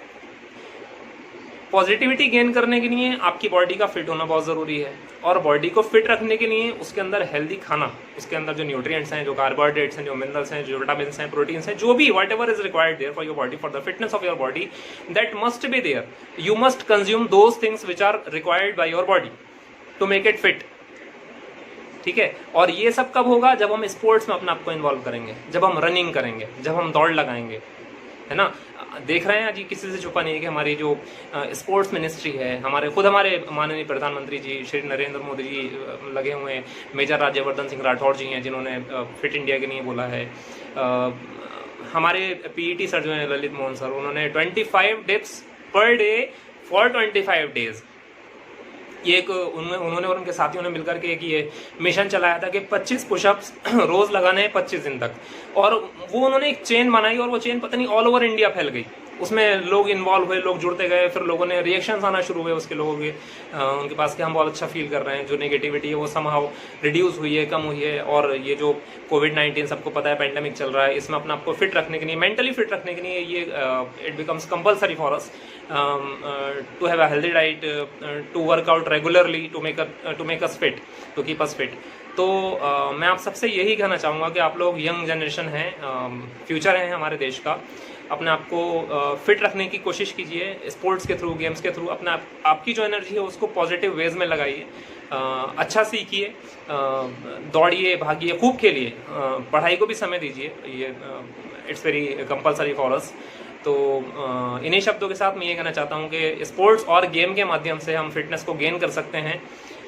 S5: पॉजिटिविटी गेन करने के लिए आपकी बॉडी का फिट होना बहुत ज़रूरी है, और बॉडी को फिट रखने के लिए उसके अंदर हेल्दी खाना, उसके अंदर जो न्यूट्रिएंट्स हैं, जो कार्बोहाइड्रेट्स हैं, जो मिनरल्स हैं, जो विटामिन्स हैं, प्रोटीन्स हैं, जो भी whatever is required there for your body, for the fitness of your body, that must be there. You must consume those things which are required by your body to make it fit. ठीक है, और ये सब कब होगा? जब हम sports में अपने आप को इन्वॉल्व करेंगे, जब हम रनिंग करेंगे, जब हम दौड़ लगाएंगे, है ना। देख रहे हैं जी, किसी से छुपा नहीं है कि हमारी जो स्पोर्ट्स मिनिस्ट्री है, हमारे माननीय प्रधानमंत्री जी श्री नरेंद्र मोदी जी लगे हुए हैं। मेजर राज्यवर्धन सिंह राठौड़ जी हैं जिन्होंने फिट इंडिया के लिए बोला है। हमारे पीईटी सर जो हैं ललित मोहन सर, उन्होंने 25 dips per day for 25 days, ये एक उन्होंने और उनके साथियों ने मिलकर के एक ये मिशन चलाया था कि 25 पुशअप्स रोज लगाने हैं 25 दिन तक। और वो उन्होंने एक चेन बनाई और वो चेन पता नहीं ऑल ओवर इंडिया फैल गई। उसमें लोग इन्वॉल्व हुए, लोग जुड़ते गए, फिर लोगों ने रिएक्शंस आना शुरू हुए उसके लोगों के उनके पास कि हम बहुत अच्छा फील कर रहे हैं, जो नेगेटिविटी है वो समहाउ रिड्यूस हुई है, कम हुई है। और ये जो कोविड-19 सबको पता है पेंडेमिक चल रहा है, इसमें अपने आपको फिट रखने के लिए, मेंटली फिट रखने के लिए ये it becomes compulsory for us to have a healthy diet, to work out regularly, to make us fit, to keep us fit. तो मैं आप सबसे यही कहना चाहूँगा कि आप लोग यंग जनरेशन हैं, फ्यूचर है हमारे देश का, अपने आप को फिट रखने की कोशिश कीजिए स्पोर्ट्स के थ्रू, गेम्स के थ्रू। अपने आपकी जो एनर्जी है उसको पॉजिटिव वेज में लगाइए, अच्छा सीखिए, दौड़िए, भागिए, खूब खेलिए, पढ़ाई को भी समय दीजिए, ये इट्स वेरी कंपलसरी फॉर अस। तो इन्हीं शब्दों के साथ मैं ये कहना चाहता हूँ कि स्पोर्ट्स और गेम के माध्यम से हम फिटनेस को गेन कर सकते हैं।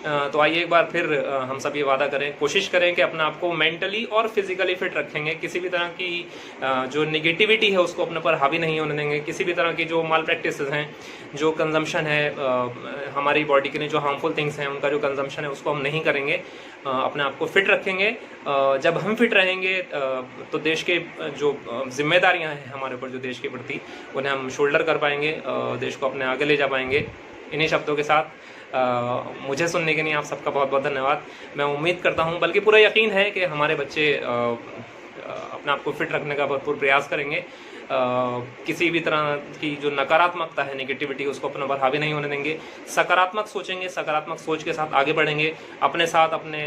S5: तो आइए एक बार फिर हम सब ये वादा करें, कोशिश करें कि अपने आप को मेंटली और फिजिकली फिट रखेंगे। किसी भी तरह की जो निगेटिविटी है उसको अपने पर हावी नहीं होने देंगे। किसी भी तरह की जो माल प्रैक्टिसेस हैं, जो कंजम्पशन है हमारी बॉडी के लिए, जो हार्मफुल थिंग्स हैं उनका जो कंजम्पशन है उसको हम नहीं करेंगे। अपने आप को फिट रखेंगे। जब हम फिट रहेंगे तो देश के जो जिम्मेदारियां हैं हमारे ऊपर, जो देश के प्रति, उन्हें हम शोल्डर कर पाएंगे, देश को अपने आगे ले जा पाएंगे। इन्हीं शब्दों के साथ मुझे सुनने के लिए आप सबका बहुत बहुत धन्यवाद। मैं उम्मीद करता हूं, बल्कि पूरा यकीन है कि हमारे बच्चे अपने आप को फिट रखने का भरपूर प्रयास करेंगे। किसी भी तरह की जो नकारात्मकता है, नेगेटिविटी, उसको अपने पर हावी नहीं होने देंगे। सकारात्मक सोचेंगे, सकारात्मक सोच के साथ आगे बढ़ेंगे, अपने साथ अपने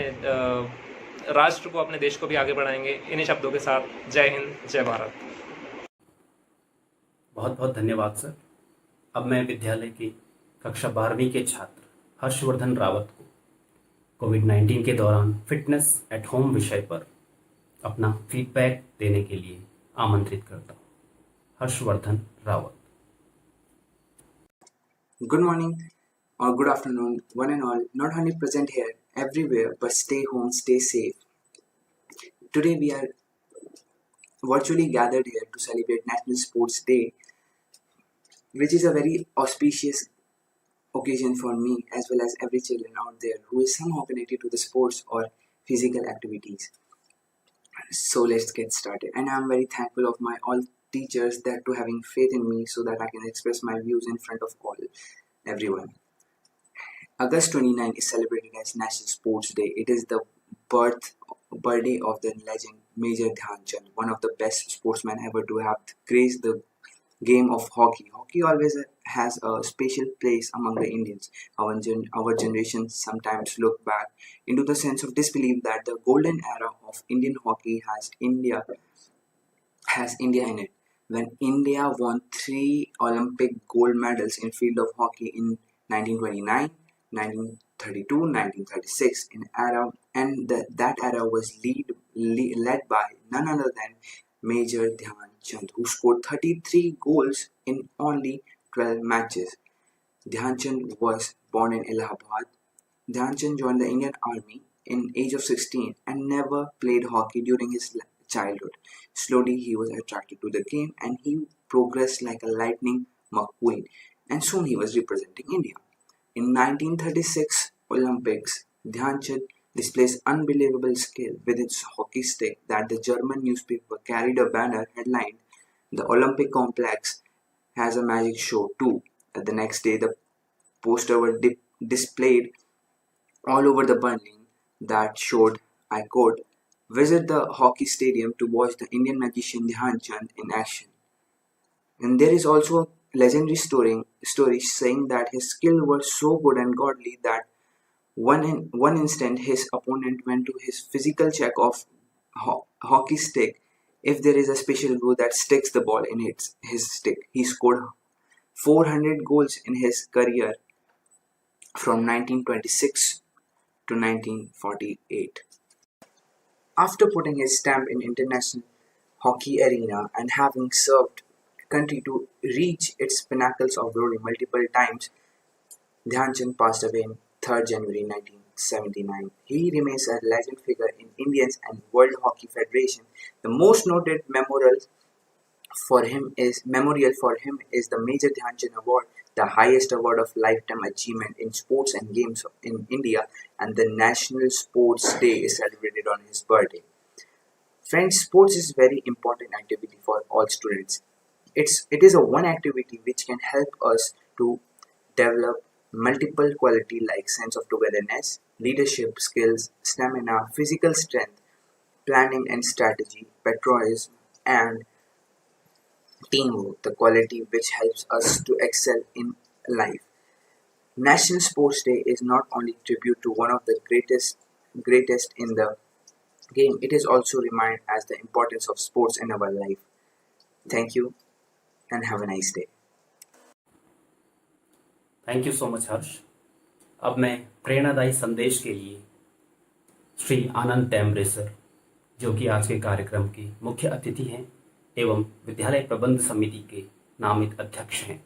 S5: राष्ट्र को, अपने देश को भी आगे बढ़ाएंगे। इन्हीं शब्दों के साथ जय हिंद, जय भारत।
S1: बहुत बहुत धन्यवाद सर। अब मैं विद्यालय की कक्षा 12वीं के छात्र हर्षवर्धन रावत को कोविड-19 के दौरान फिटनेस एट होम विषय पर अपना फीडबैक देने के लिए आमंत्रित करता हूँ। Harshvardhan Rawat.
S6: Good morning or good afternoon, one and all, not only present here, everywhere, but stay home, stay safe. Today we are virtually gathered here to celebrate National Sports Day, which is a very auspicious occasion for me as well as every children out there who is somehow connected to the sports or physical activities. So let's get started. And I'm very thankful of my all teachers that to having faith in me so that I can express my views in front of all everyone. August 29 is celebrated as National Sports Day. It is the birthday of the legend Major Dhyan Chand, one of the best sportsmen ever to have graced the game of hockey. Hockey always has a special place among the Indians. Our generation sometimes look back into the sense of disbelief that the golden era of Indian hockey has India in it. When India won 3 Olympic gold medals in field of hockey in 1929, 1932, 1936, that era was led by none other than Major Dhyan Chand, who scored 33 goals in only 12 matches. Dhyan Chand was born in Allahabad. Dhyan Chand joined the Indian Army in age of 16 and never played hockey during his childhood. Slowly he was attracted to the game and he progressed like a lightning McQueen, and soon he was representing India. In 1936 Olympics, Dhyan Chand displays unbelievable skill with its hockey stick that the German newspaper carried a banner headlined, "The Olympic Complex has a magic show too." The next day, the poster were displayed all over the Berlin that showed, I quote, "Visit the hockey stadium to watch the Indian magician Dhyan Chand in action." And there is also a legendary story saying that his skill was so good and godly that one instant his opponent went to his physical check of hockey stick. If there is a special glue that sticks the ball in his stick, he scored 400 goals in his career from 1926 to 1948. After putting his stamp in international hockey arena and having served country to reach its pinnacles of glory multiple times, Dhyan Chand passed away on 3rd January 1979. He remains a legend figure in Indians and World Hockey Federation. The most noted memorial for him is the Major Dhyan Chand Award, the highest award of lifetime achievement in sports and games in India, and the National Sports Day is celebrated on his birthday. Friends, sports is very important activity for all students. It is a one activity which can help us to develop multiple quality like sense of togetherness, leadership skills, stamina, physical strength, planning and strategy, patriotism, and teamwork, the quality which helps us to excel in life. National Sports Day is not only tribute to one of the greatest in the game, it is also remind as the importance of sports in our life. Thank you and have a nice day.
S1: Thank you so much Harsh. अब मैं प्रेरणादायी संदेश के लिए Shri Anand Tembre sir, जो कि आज के कार्यक्रम के मुख्य अतिथि हैं एवं विद्यालय प्रबंध समिति के नामित अध्यक्ष हैं,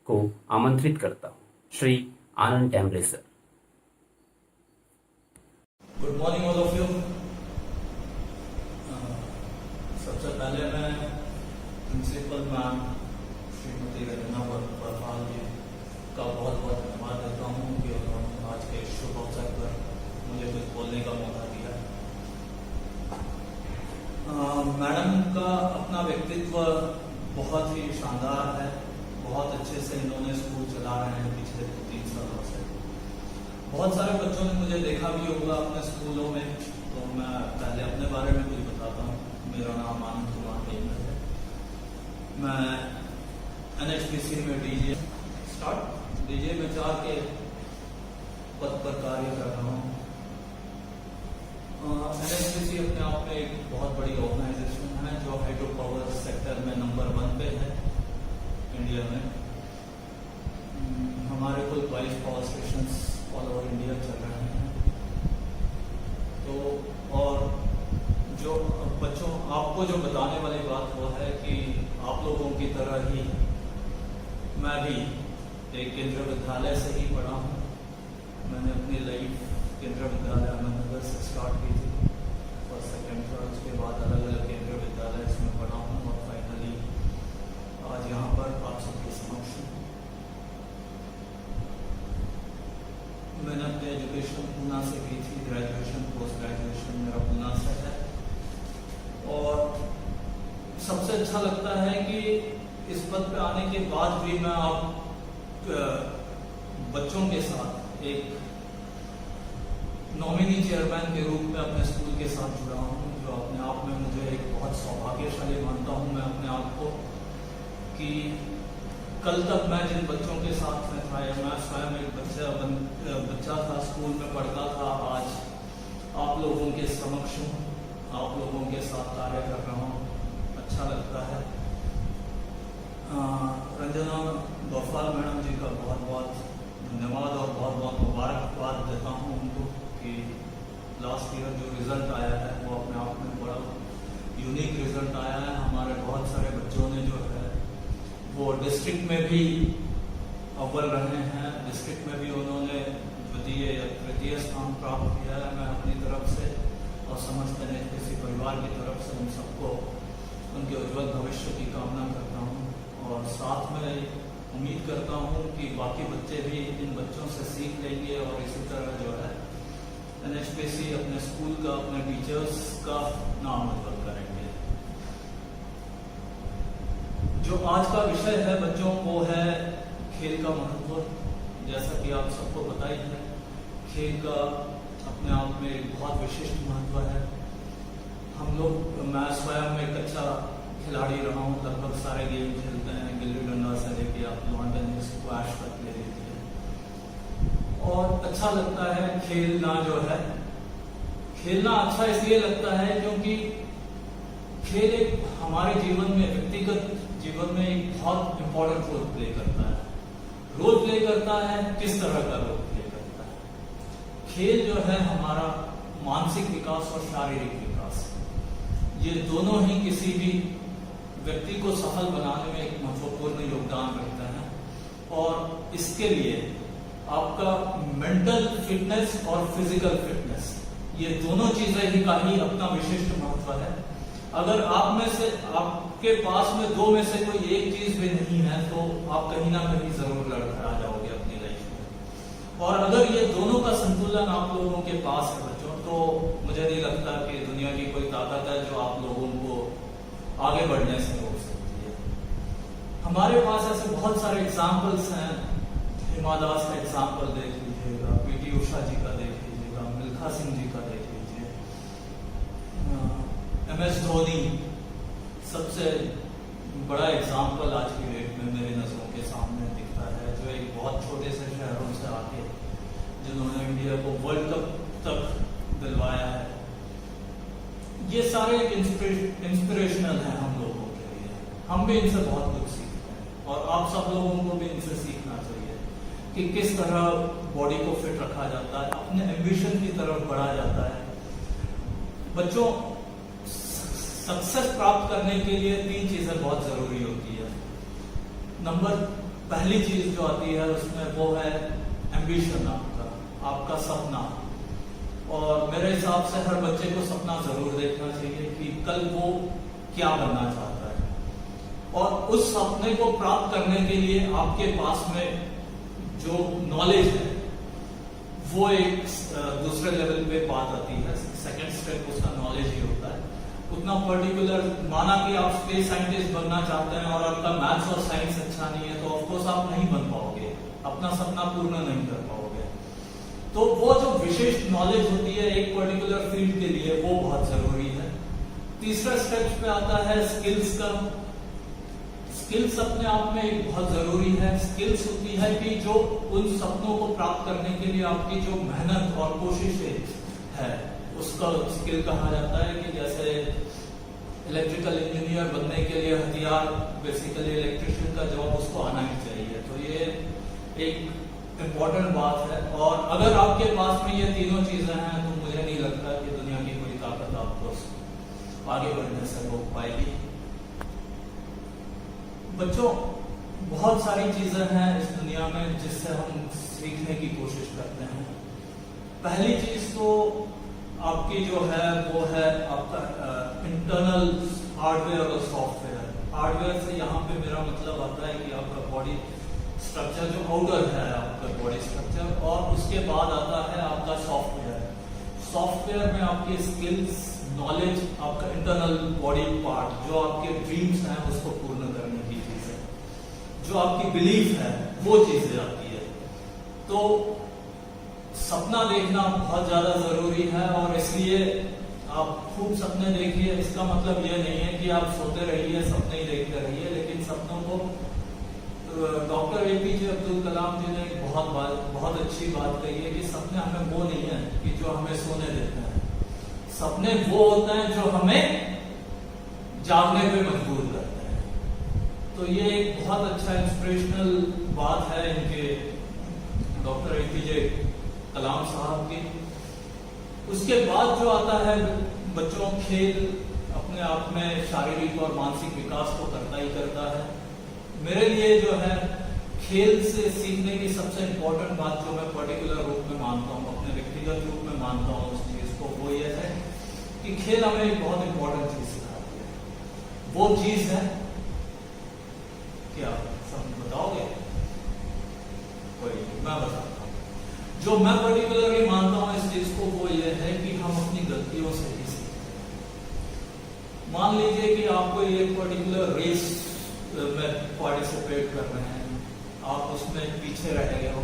S1: को आमंत्रित करता हूं। Shri Anand Tembre sir.
S7: Good morning all of you. सबसे पहले मैं प्रिंसिपल मैम श्रीमती रंजना बरपाल जी का बहुत बहुत धन्यवाद देता हूँ कि उन्होंने आज के शुभ अवसर पर मुझे कुछ बोलने का मौका दिया। मैडम का अपना व्यक्तित्व बहुत ही शानदार है। बहुत अच्छे से इन्होंने स्कूल चला रहे हैं पिछले 3 सालों से। बहुत सारे बच्चों ने मुझे देखा भी होगा अपने स्कूलों में, तो मैं पहले अपने बारे में कुछ बताता हूँ। मेरा नाम आनंद कुमार टेम्बरे है। मैं NHPC में डीजे में 4 के पद पर कार्य कर रहा हूँ। NHPC अपने आप में एक बहुत बड़ी ऑर्गेनाइजेशन है जो हाइड्रो पावर सेक्टर में नंबर 1 पे है इंडिया में। हमारे कुल 22 power station all over India चल रहे हैं। तो और जो बच्चों आपको जो बताने वाली बात वो है कि आप लोगों की तरह ही मैं भी एक केंद्रीय विद्यालय से ही पढ़ा हूँ। मैंने अपनी लाइफ केंद्रीय विद्यालय अहमदनगर से स्टार्ट की थी, फर्स्ट सेकेंड थर्ड। उसके बाद अलग अलग केंद्रीय विद्यालय इसमें पढ़ा हूँ और फाइनली आज यहाँ पर आप सबके समक्ष। मैंने अपनी एजुकेशन पूना से की थी, ग्रेजुएशन पोस्ट ग्रेजुएशन मेरा पूना से है। और सबसे अच्छा लगता है कि इस पद पे आने के बाद भी मैं आप बच्चों के साथ एक नॉमिनी चेयरमैन के रूप में अपने स्कूल के साथ जुड़ा हूँ, जो अपने आप में मुझे एक बहुत सौभाग्यशाली मानता हूँ मैं अपने आप को कि कल तक मैं जिन बच्चों के साथ में था, या मैं स्वयं एक बच्चा था, स्कूल में पढ़ता था, आज आप लोगों के समक्ष हूँ, आप लोगों के साथ कार्य कर रहा हूँ। अच्छा लगता है। रंजना बरपाल मैडम जी का बहुत बहुत धन्यवाद और बहुत बहुत मुबारकबाद देता हूँ उनको कि लास्ट ईयर जो रिजल्ट आया है वो अपने आप में बड़ा यूनिक रिजल्ट आया है। हमारे बहुत सारे बच्चों ने जो है वो डिस्ट्रिक्ट में भी अव्वल रहे हैं। डिस्ट्रिक्ट में भी उन्होंने द्वितीय या तृतीय स्थान प्राप्त किया है। मैं अपनी तरफ से और समस्त NHPC परिवार की तरफ से उन सबको उनके उज्जवल भविष्य की कामना करता हूँ और साथ में उम्मीद करता हूँ कि बाकी बच्चे भी इन बच्चों से सीख लेंगे और इसी तरह जो है NHPC अपने स्कूल का, अपने टीचर्स का नाम उज्जवल करेंगे। जो आज का विषय है बच्चों वो है खेल का महत्व। जैसा कि आप सबको पता ही है, खेल का अपने आप में एक बहुत विशिष्ट महत्व है। हम लोग, मैं स्वयं एक अच्छा खिलाड़ी रहा हूँ, लगभग सारे गेम खेलते हैं, गिल्ली डंडा से लेके आप लॉन टेनिस, स्क्वैश तक ले लीजिए। और अच्छा लगता है खेलना जो है। खेलना अच्छा इसलिए लगता है क्योंकि खेल एक हमारे जीवन में, व्यक्तिगत जीवन में एक बहुत इंपॉर्टेंट रोल प्ले करता है। रोल प्ले करता है, किस तरह का रोल प्ले करता है? खेल जो है हमारा मानसिक विकास और शारीरिक विकास, ये दोनों ही किसी भी व्यक्ति को सफल बनाने में एक महत्वपूर्ण योगदान रखते हैं। और इसके लिए आपका मेंटल फिटनेस और फिजिकल फिटनेस, ये दोनों चीजें ही का ही अपना विशिष्ट महत्व है। अगर आप में से, आपके पास में 2 में से कोई एक चीज भी नहीं है तो आप कहीं ना कहीं जरूर लड़खड़ा जाओगे अपनी लाइफ में। और अगर ये दोनों का संतुलन आप लोगों के पास है बच्चों, तो मुझे नहीं लगता कि दुनिया की कोई ताकत है जो आप लोगों को आगे बढ़ने से रोक सकती है। हमारे पास ऐसे बहुत सारे एग्जाम्पल्स हैं। हिमा दास का एग्जाम्पल देख लीजिएगा, PT उषा जी का देख लीजिएगा, मिल्खा सिंह जी का देख लीजिए, MS धोनी सबसे बड़ा एग्जाम्पल आज की डेट में मेरी नजरों के सामने दिखता है, जो एक बहुत छोटे से शहरों से आके जिन्होंने इंडिया को वर्ल्ड कप तक दिलवाया है। ये सारे एक इंस्पिरेशनल हैं हम लोगों के लिए। हम भी इनसे बहुत कुछ सीखते हैं और आप सब लोगों को भी इनसे सीखना चाहिए कि किस तरह बॉडी को फिट रखा जाता है, अपने एम्बिशन की तरफ बढ़ा जाता है। बच्चों, सक्सेस प्राप्त करने के लिए 3 चीजें बहुत जरूरी होती है। पहली चीज जो आती है उसमें वो है एम्बिशन, आपका सपना। और मेरे हिसाब से हर बच्चे को सपना जरूर देखना चाहिए कि कल वो क्या बनना चाहता है, और उस सपने को प्राप्त करने के लिए आपके पास में जो नॉलेज है वो एक दूसरे लेवल पे बात आती है। सेकंड स्टेप उसका नॉलेज ही होता है। उतना पर्टिकुलर, माना कि आप स्पेस साइंटिस्ट बनना चाहते हैं और आपका मैथ्स और साइंस अच्छा नहीं है, तो ऑफकोर्स आप नहीं बन पाओगे, अपना सपना पूर्ण नहीं कर पाओगे। तो वो जो विशेष नॉलेज होती है एक पर्टिकुलर फील्ड के लिए, वो बहुत जरूरी है। तीसरा स्टेप पे आता है स्किल्स का। स्किल्स अपने आप में एक बहुत जरूरी है। स्किल्स होती है कि जो उन सपनों को प्राप्त करने के लिए आपकी जो मेहनत और कोशिशें है उसका स्किल कहा जाता है। कि जैसे इलेक्ट्रिकल इंजीनियर बनने के लिए हथियार, बेसिकली इलेक्ट्रिशियन का जॉब उसको आना ही चाहिए। तो ये एक इम्पोर्टेंट बात है, और अगर आपके पास में ये तीनों चीजें हैं तो मुझे नहीं लगता कि दुनिया की कोई ताकत आपको आगे बढ़ने से रोक पाएगी। बच्चों, बहुत सारी चीजें हैं इस दुनिया में जिससे हम सीखने की कोशिश करते हैं। पहली चीज तो आपकी जो है वो है आपका इंटरनल हार्डवेयर और सॉफ्टवेयर। हार्डवेयर से यहाँ पे मेरा मतलब आता है कि आपका बॉडी स्ट्रक्चर, जो आउटर है आपका बॉडी स्ट्रक्चर, और उसके बाद आता है आपका सॉफ्टवेयर। सॉफ्टवेयर में आपकी स्किल्स, नॉलेज, आपका इंटरनल बॉडी पार्ट, जो आपके ड्रीम्स हैं उसको पूर्ण करने की चीज है, जो आपकी बिलीफ है वो चीजें आती है। तो सपना देखना बहुत ज्यादा जरूरी है, और इसलिए आप खूब सपने देखिए। इसका मतलब यह नहीं है कि आप सोते रहिए, सपने ही देखते रहिए, लेकिन सपनों को डॉक्टर एपीजे अब्दुल कलाम जी ने एक बहुत अच्छी बात कही है कि सपने हमें वो नहीं है कि जो हमें सोने देते हैं, सपने वो होते हैं जो हमें जागने पे मजबूर करते हैं। तो ये एक बहुत अच्छा इंस्पिरेशनल बात है इनके, डॉक्टर एपीजे कलाम साहब की। उसके बाद जो आता है बच्चों, खेल अपने आप में शारीरिक और मानसिक विकास को करता ही करता है। मेरे लिए जो है खेल से सीखने की सबसे इम्पोर्टेंट बात जो मैं पर्टिकुलर रूप में मानता हूँ, अपने व्यक्तिगत रूप में मानता हूँ उस चीज को, वो ये है कि खेल हमें एक बहुत इंपॉर्टेंट चीज सिखाती है। वो चीज है क्या, सब बताओगे? कोई, मैं बताता हूँ। जो मैं पर्टिकुलरली मानता हूँ इस चीज को, वो ये है कि हम अपनी गलतियों से ही सीखते हैं। मान लीजिए कि आपको एक पर्टिकुलर रेस में पार्टिसिपेट कर रहे हैं, आप उसमें पीछे रह गए हो,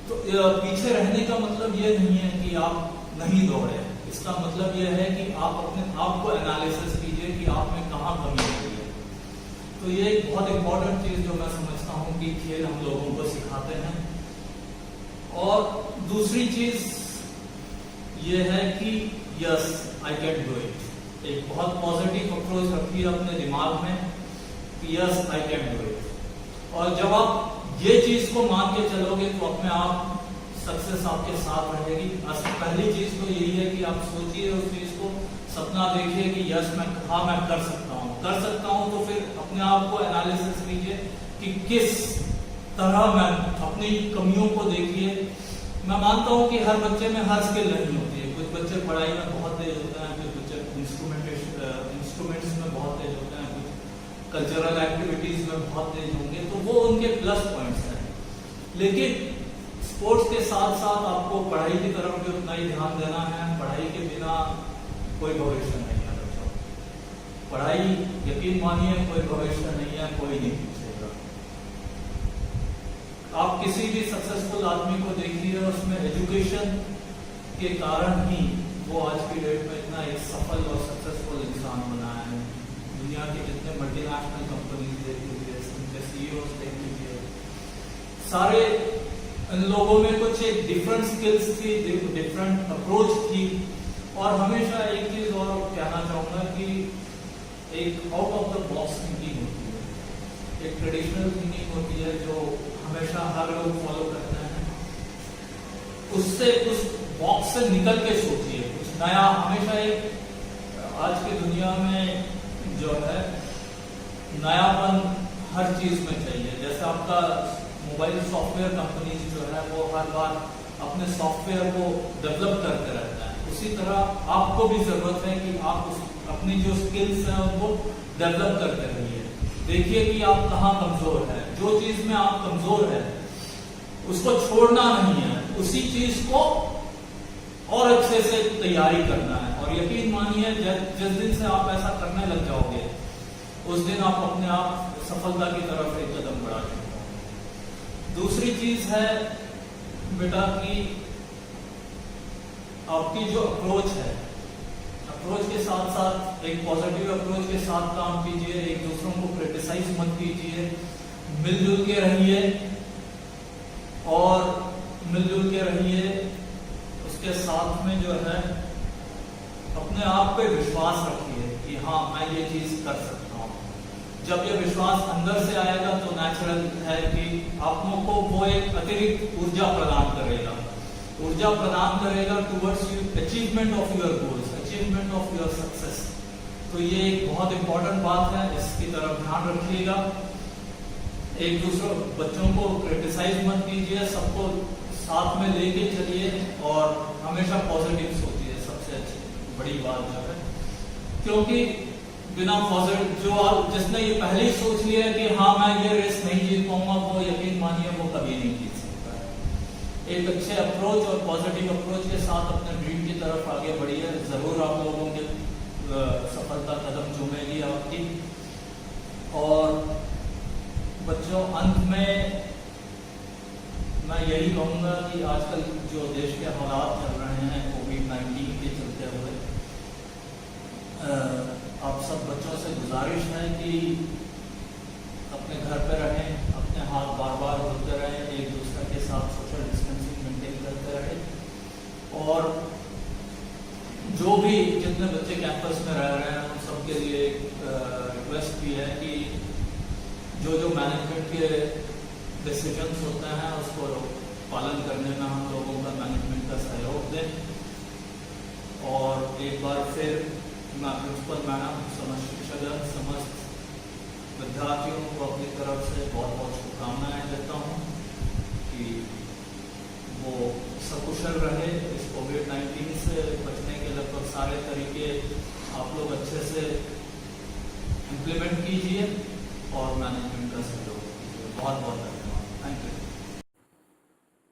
S7: तो पीछे रहने का मतलब ये नहीं है कि आप नहीं दौड़े। इसका मतलब यह है कि आप अपने आप को एनालिसिस कीजिए कि आप में कहाँ कमी हो रही है। तो ये एक बहुत इंपॉर्टेंट चीज जो मैं समझता हूँ कि खेल हम लोगों को सिखाते हैं। और दूसरी चीज ये है कि yes I can do it. एक बहुत पॉजिटिव अप्रोच रखिए अपने दिमाग में, yes I can do it. और जब आप ये चीज को मान के चलोगे तो अपने आप सक्सेस आपके साथ रहेगी। पहली चीज तो यही है कि आप सोचिए उस चीज को, सपना देखिए कि यस मैं कर सकता हूँ। तो फिर अपने आप को एनालिसिस कीजिए कि किस तरह मैं अपनी कमियों को देखिए। मैं मानता हूँ कि हर बच्चे में हर स्किल नहीं होती है। कुछ बच्चे पढ़ाई में बहुत तेज होते हैं, कुछ बच्चे इंस्ट्रूमेंट्स में बहुत तेज होते हैं, कुछ कल्चरल एक्टिविटीज में बहुत तेज होंगे, तो वो उनके प्लस पॉइंट्स हैं। लेकिन स्पोर्ट्स के साथ साथ आपको पढ़ाई की तरफ भी उतना ही ध्यान देना है। पढ़ाई के बिना कोई भविष्य नहीं है बच्चों। पढ़ाई, यकीन मानिए, कोई भविष्य नहीं है, कोई नहीं पूछेगा। आप किसी भी सक्सेसफुल आदमी को देखिए, उसमें एजुकेशन के कारण ही वो आज की डेट में इतना एक सफल और सक्सेसफुल इंसान बना है। दुनिया के जितने मल्टीनेशनल कंपनीज देख लीजिए, उनके सीईओ देख लीजिए, सारे इन लोगों में कुछ एक डिफरेंट स्किल्स थी, डिफरेंट अप्रोच थी। और हमेशा एक चीज और कहना चाहूंगा कि एक out of the box thinking होती है, एक ट्रेडिशनल थिंकिंग होती है जो हमेशा हर लोग फॉलो करते हैं। उससे, उस बॉक्स से निकल के सोचिए कुछ नया। हमेशा एक आज की दुनिया में जो है नयापन हर चीज में चाहिए। जैसे आपका मोबाइल सॉफ्टवेयर कंपनीज जो है वो हर बार अपने सॉफ्टवेयर को डेवलप करते रहते हैं। उसी तरह आपको भी जरूरत है कि आप अपनी जो स्किल्स हैं उनको डेवलप करते रहिए। देखिए कि आप कहाँ कमजोर है, जो चीज में आप कमजोर है उसको छोड़ना नहीं है, उसी चीज को और अच्छे से तैयारी करना है। और यकीन मानिए जिस दिन से आप ऐसा करने लग जाओगे उस दिन आप अपने आप सफलता की तरफ एक कदम बढ़ा चुके हो। दूसरी चीज है बेटा कि आपकी जो अप्रोच है, अप्रोच के साथ साथ एक पॉजिटिव अप्रोच के साथ काम कीजिए, एक दूसरों को क्रिटिसाइज मत कीजिए, मिलजुल के रहिए और मिलजुल के रहिए। उसके साथ में जो है अपने आप पे विश्वास रखिए कि हाँ मैं ये चीज कर सकता हूँ। जब ये विश्वास अंदर से आएगा तो नेचुरल है कि आपको को वो एक अतिरिक्त ऊर्जा प्रदान करेगा towards achievement of your goals, achievement of your success. तो ये एक बहुत इंपॉर्टेंट बात है, इसकी तरफ ध्यान रखिएगा। एक दूसरे बच्चों को क्रिटिसाइज मत कीजिए, सबको साथ में लेके चलिए और हमेशा पॉजिटिव सोचिए। सबसे अच्छी बड़ी बात जो है, क्योंकि बिना पॉजिटिव जो आप जिसने ये पहले ही सोच लिया कि हाँ मैं ये रेस नहीं जीत पाऊंगा, वो यकीन मानिए वो कभी नहीं जीत सकता है। एक अच्छे अप्रोच और पॉजिटिव अप्रोच के साथ अपने ड्रीम की तरफ आगे बढ़िए, जरूर आप लोगों के सफलता कदम चूमेगी आपकी। और बच्चों अंत में मैं यही कहूंगा कि आजकल जो देश के हालात चल रहे हैं कोविड-19 के चलते हुए, आप सब बच्चों से गुजारिश है कि अपने घर पे रहें, अपने हाथ बार बार धोते रहें, एक दूसरे के साथ सोशल डिस्टेंसिंग मेंटेन करते रहें। और जो भी जितने बच्चे कैंपस में रह रहे हैं उन सबके लिए एक रिक्वेस्ट भी है कि जो मैनेजमेंट के डिसीजंस होते हैं उसको पालन करने में हम लोगों का मैनेजमेंट का सहयोग दें। और एक बार फिर मैं प्रिंसिपल मैडम, समस्त शिक्षकगण, समस्त विद्यार्थियों को अपनी तरफ से बहुत बहुत शुभकामनाएं देता हूँ कि वो सकुशल रहे। इस कोविड-19 से बचने के लगभग सारे तरीके आप लोग अच्छे से इम्प्लीमेंट कीजिए और मैनेजमेंट का सहयोग कीजिए। बहुत बहुत धन्यवाद। Thank you.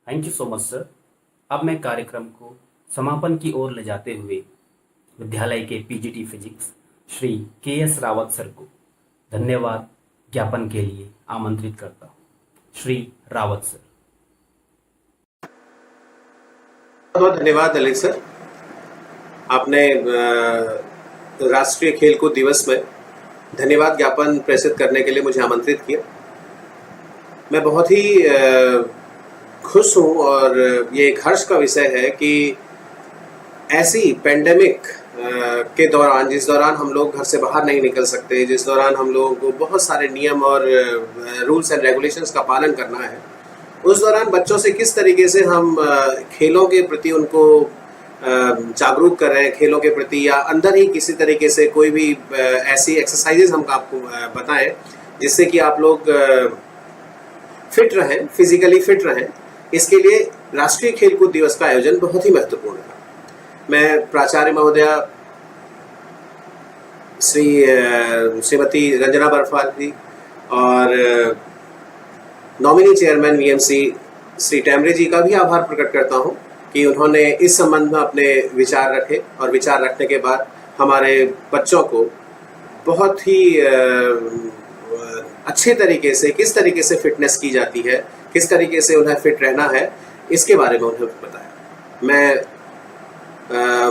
S1: Thank you so much sir. अब मैं कार्यक्रम को समापन की ओर ले जाते हुए विद्यालय के PGT physics Shri KS. Rawat sir को धन्यवाद ज्ञापन के लिए आमंत्रित करता हूँ। श्री रावत सर।
S8: बहुत धन्यवाद ललित सर, आपने राष्ट्रीय खेलकूद दिवस में धन्यवाद ज्ञापन प्रेषित करने के लिए मुझे आमंत्रित किया। मैं बहुत ही खुश हूँ और ये एक हर्ष का विषय है कि ऐसी पेंडेमिक के दौरान, जिस दौरान हम लोग घर से बाहर नहीं निकल सकते, जिस दौरान हम लोगों को बहुत सारे नियम और रूल्स एंड रेगुलेशंस का पालन करना है, उस दौरान बच्चों से किस तरीके से हम खेलों के प्रति उनको जागरूक कर रहे हैं, खेलों के प्रति, या अंदर ही किसी तरीके से कोई भी ऐसी एक्सरसाइजेज हम आपको बताएं जिससे कि आप लोग फिट रहें, फिजिकली फिट रहें। इसके लिए राष्ट्रीय खेलकूद दिवस का आयोजन बहुत ही महत्वपूर्ण है। मैं प्राचार्य महोदया श्रीमती रंजना बर्फाल जी और nominee chairman VMC Shri Tembare जी का भी आभार प्रकट करता हूं कि उन्होंने इस संबंध में अपने विचार रखे और विचार रखने के बाद हमारे बच्चों को बहुत ही अच्छे तरीके से, किस तरीके से फिटनेस की जाती है, किस तरीके से उन्हें फिट रहना है, इसके बारे में उन्हें बताया। मैं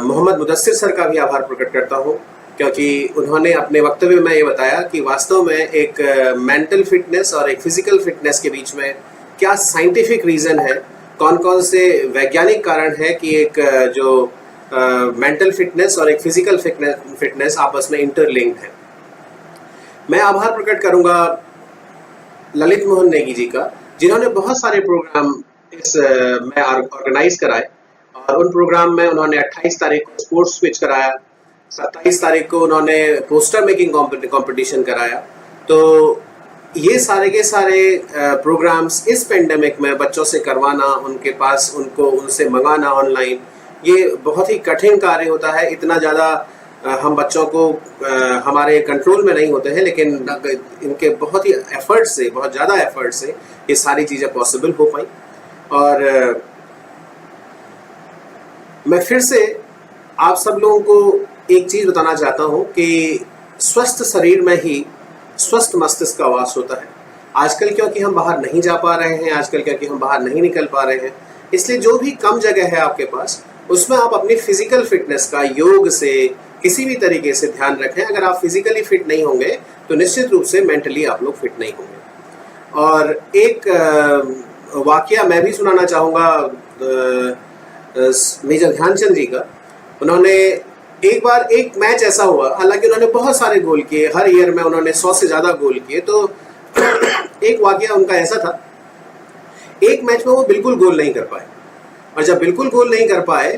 S8: मोहम्मद मुदस्सिर सर का भी आभार प्रकट करता हूं क्योंकि उन्होंने अपने वक्तव्य में ये बताया कि वास्तव में एक मेंटल फिटनेस और एक फिजिकल फिटनेस के बीच में क्या साइंटिफिक रीज़न है, कौन कौन से वैज्ञानिक कारण है कि एक जो मेंटल फिटनेस और एक फिजिकल फिटनेस आपस में इंटरलिंक्ड है। मैं आभार प्रकट करूंगा ललित मोहन नेगी जी का, जिन्होंने बहुत सारे प्रोग्राम इस में ऑर्गेनाइज कराए और उन प्रोग्राम में उन्होंने 28 तारीख को स्पोर्ट्स क्विज कराया, 27 तारीख को उन्होंने पोस्टर मेकिंग कंपटीशन कराया। तो ये सारे के सारे प्रोग्राम्स इस पेंडेमिक में बच्चों से करवाना, उनके पास उनसे मंगाना ऑनलाइन, ये बहुत ही कठिन कार्य होता है। इतना ज़्यादा हम बच्चों को हमारे कंट्रोल में नहीं होते हैं, लेकिन इनके बहुत ही एफर्ट से, बहुत ज़्यादा एफर्ट से ये सारी चीज़ें पॉसिबल हो पाई। और मैं फिर से आप सब लोगों को एक चीज़ बताना चाहता हूँ कि स्वस्थ शरीर में ही स्वस्थ मस्तिष्क का वास होता है। आजकल क्योंकि हम बाहर नहीं जा पा रहे हैं, आजकल क्योंकि हम बाहर नहीं निकल पा रहे हैं, इसलिए जो भी कम जगह है आपके पास, उसमें आप अपनी फिजिकल फिटनेस का योग से किसी भी तरीके से ध्यान रखें। अगर आप फिजिकली फिट नहीं होंगे तो निश्चित रूप से मेंटली आप लोग फिट नहीं होंगे। और एक वाकया मैं भी सुनाना चाहूँगा मेजर ध्यानचंद जी का। उन्होंने एक बार एक मैच ऐसा हुआ, हालांकि उन्होंने बहुत सारे गोल किए, हर ईयर में उन्होंने 100 से ज़्यादा गोल किए, तो एक वाकया उनका ऐसा था, एक मैच में वो बिल्कुल गोल नहीं कर पाए। और जब बिल्कुल गोल नहीं कर पाए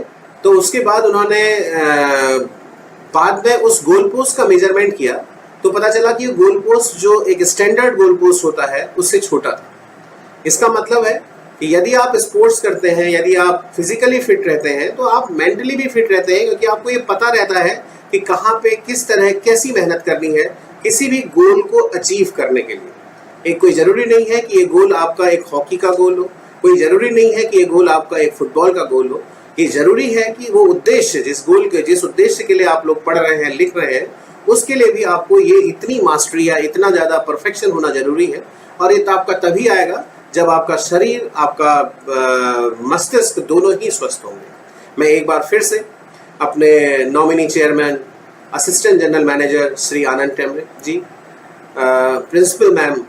S8: तो उसके बाद उन्होंने बाद में उस गोल पोस्ट का मेजरमेंट किया तो पता चला कि गोल पोस्ट जो एक स्टैंडर्ड गोल पोस्ट होता है उससे छोटा था। इसका मतलब है कि यदि आप स्पोर्ट्स करते हैं, यदि आप फिजिकली फिट रहते हैं, तो आप मेंटली भी फिट रहते हैं, क्योंकि आपको ये पता रहता है कि कहाँ पे किस तरह कैसी मेहनत करनी है किसी भी गोल को अचीव करने के लिए। एक कोई ज़रूरी नहीं है कि ये गोल आपका एक हॉकी का गोल हो, कोई ज़रूरी नहीं है कि ये गोल आपका एक फुटबॉल का गोल हो। ये ज़रूरी है कि वो उद्देश्य, जिस उद्देश्य के लिए आप लोग पढ़ रहे हैं, लिख रहे हैं, उसके लिए भी आपको ये इतनी मास्टरी या इतना ज़्यादा परफेक्शन होना ज़रूरी है। और ये तो आपका तभी आएगा जब आपका शरीर, आपका मस्तिष्क दोनों ही स्वस्थ होंगे। मैं एक बार फिर से अपने nominee chairman, assistant general manager Shri Anand Tembre ji, principal ma'am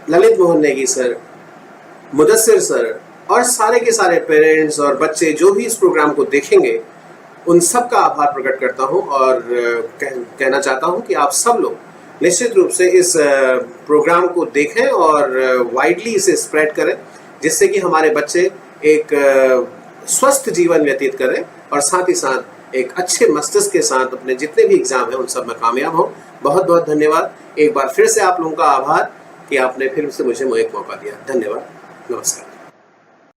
S8: Lalit Mohan Negi sir, Mudassir sir और सारे के सारे पेरेंट्स और बच्चे जो भी इस प्रोग्राम को देखेंगे, उन सब का आभार प्रकट करता हूं। और कहना चाहता हूं कि आप सब लोग निश्चित रूप से इस प्रोग्राम को देखें और वाइडली इसे स्प्रेड करें, जिससे कि हमारे बच्चे एक स्वस्थ जीवन व्यतीत करें और साथ ही साथ एक अच्छे मस्तिष्क के साथ अपने जितने भी एग्जाम हैं उन सब में कामयाब हों। बहुत बहुत धन्यवाद। एक बार फिर से आप लोगों का आभार कि आपने फिर से मुझे एक मौका दिया। धन्यवाद। नमस्कार।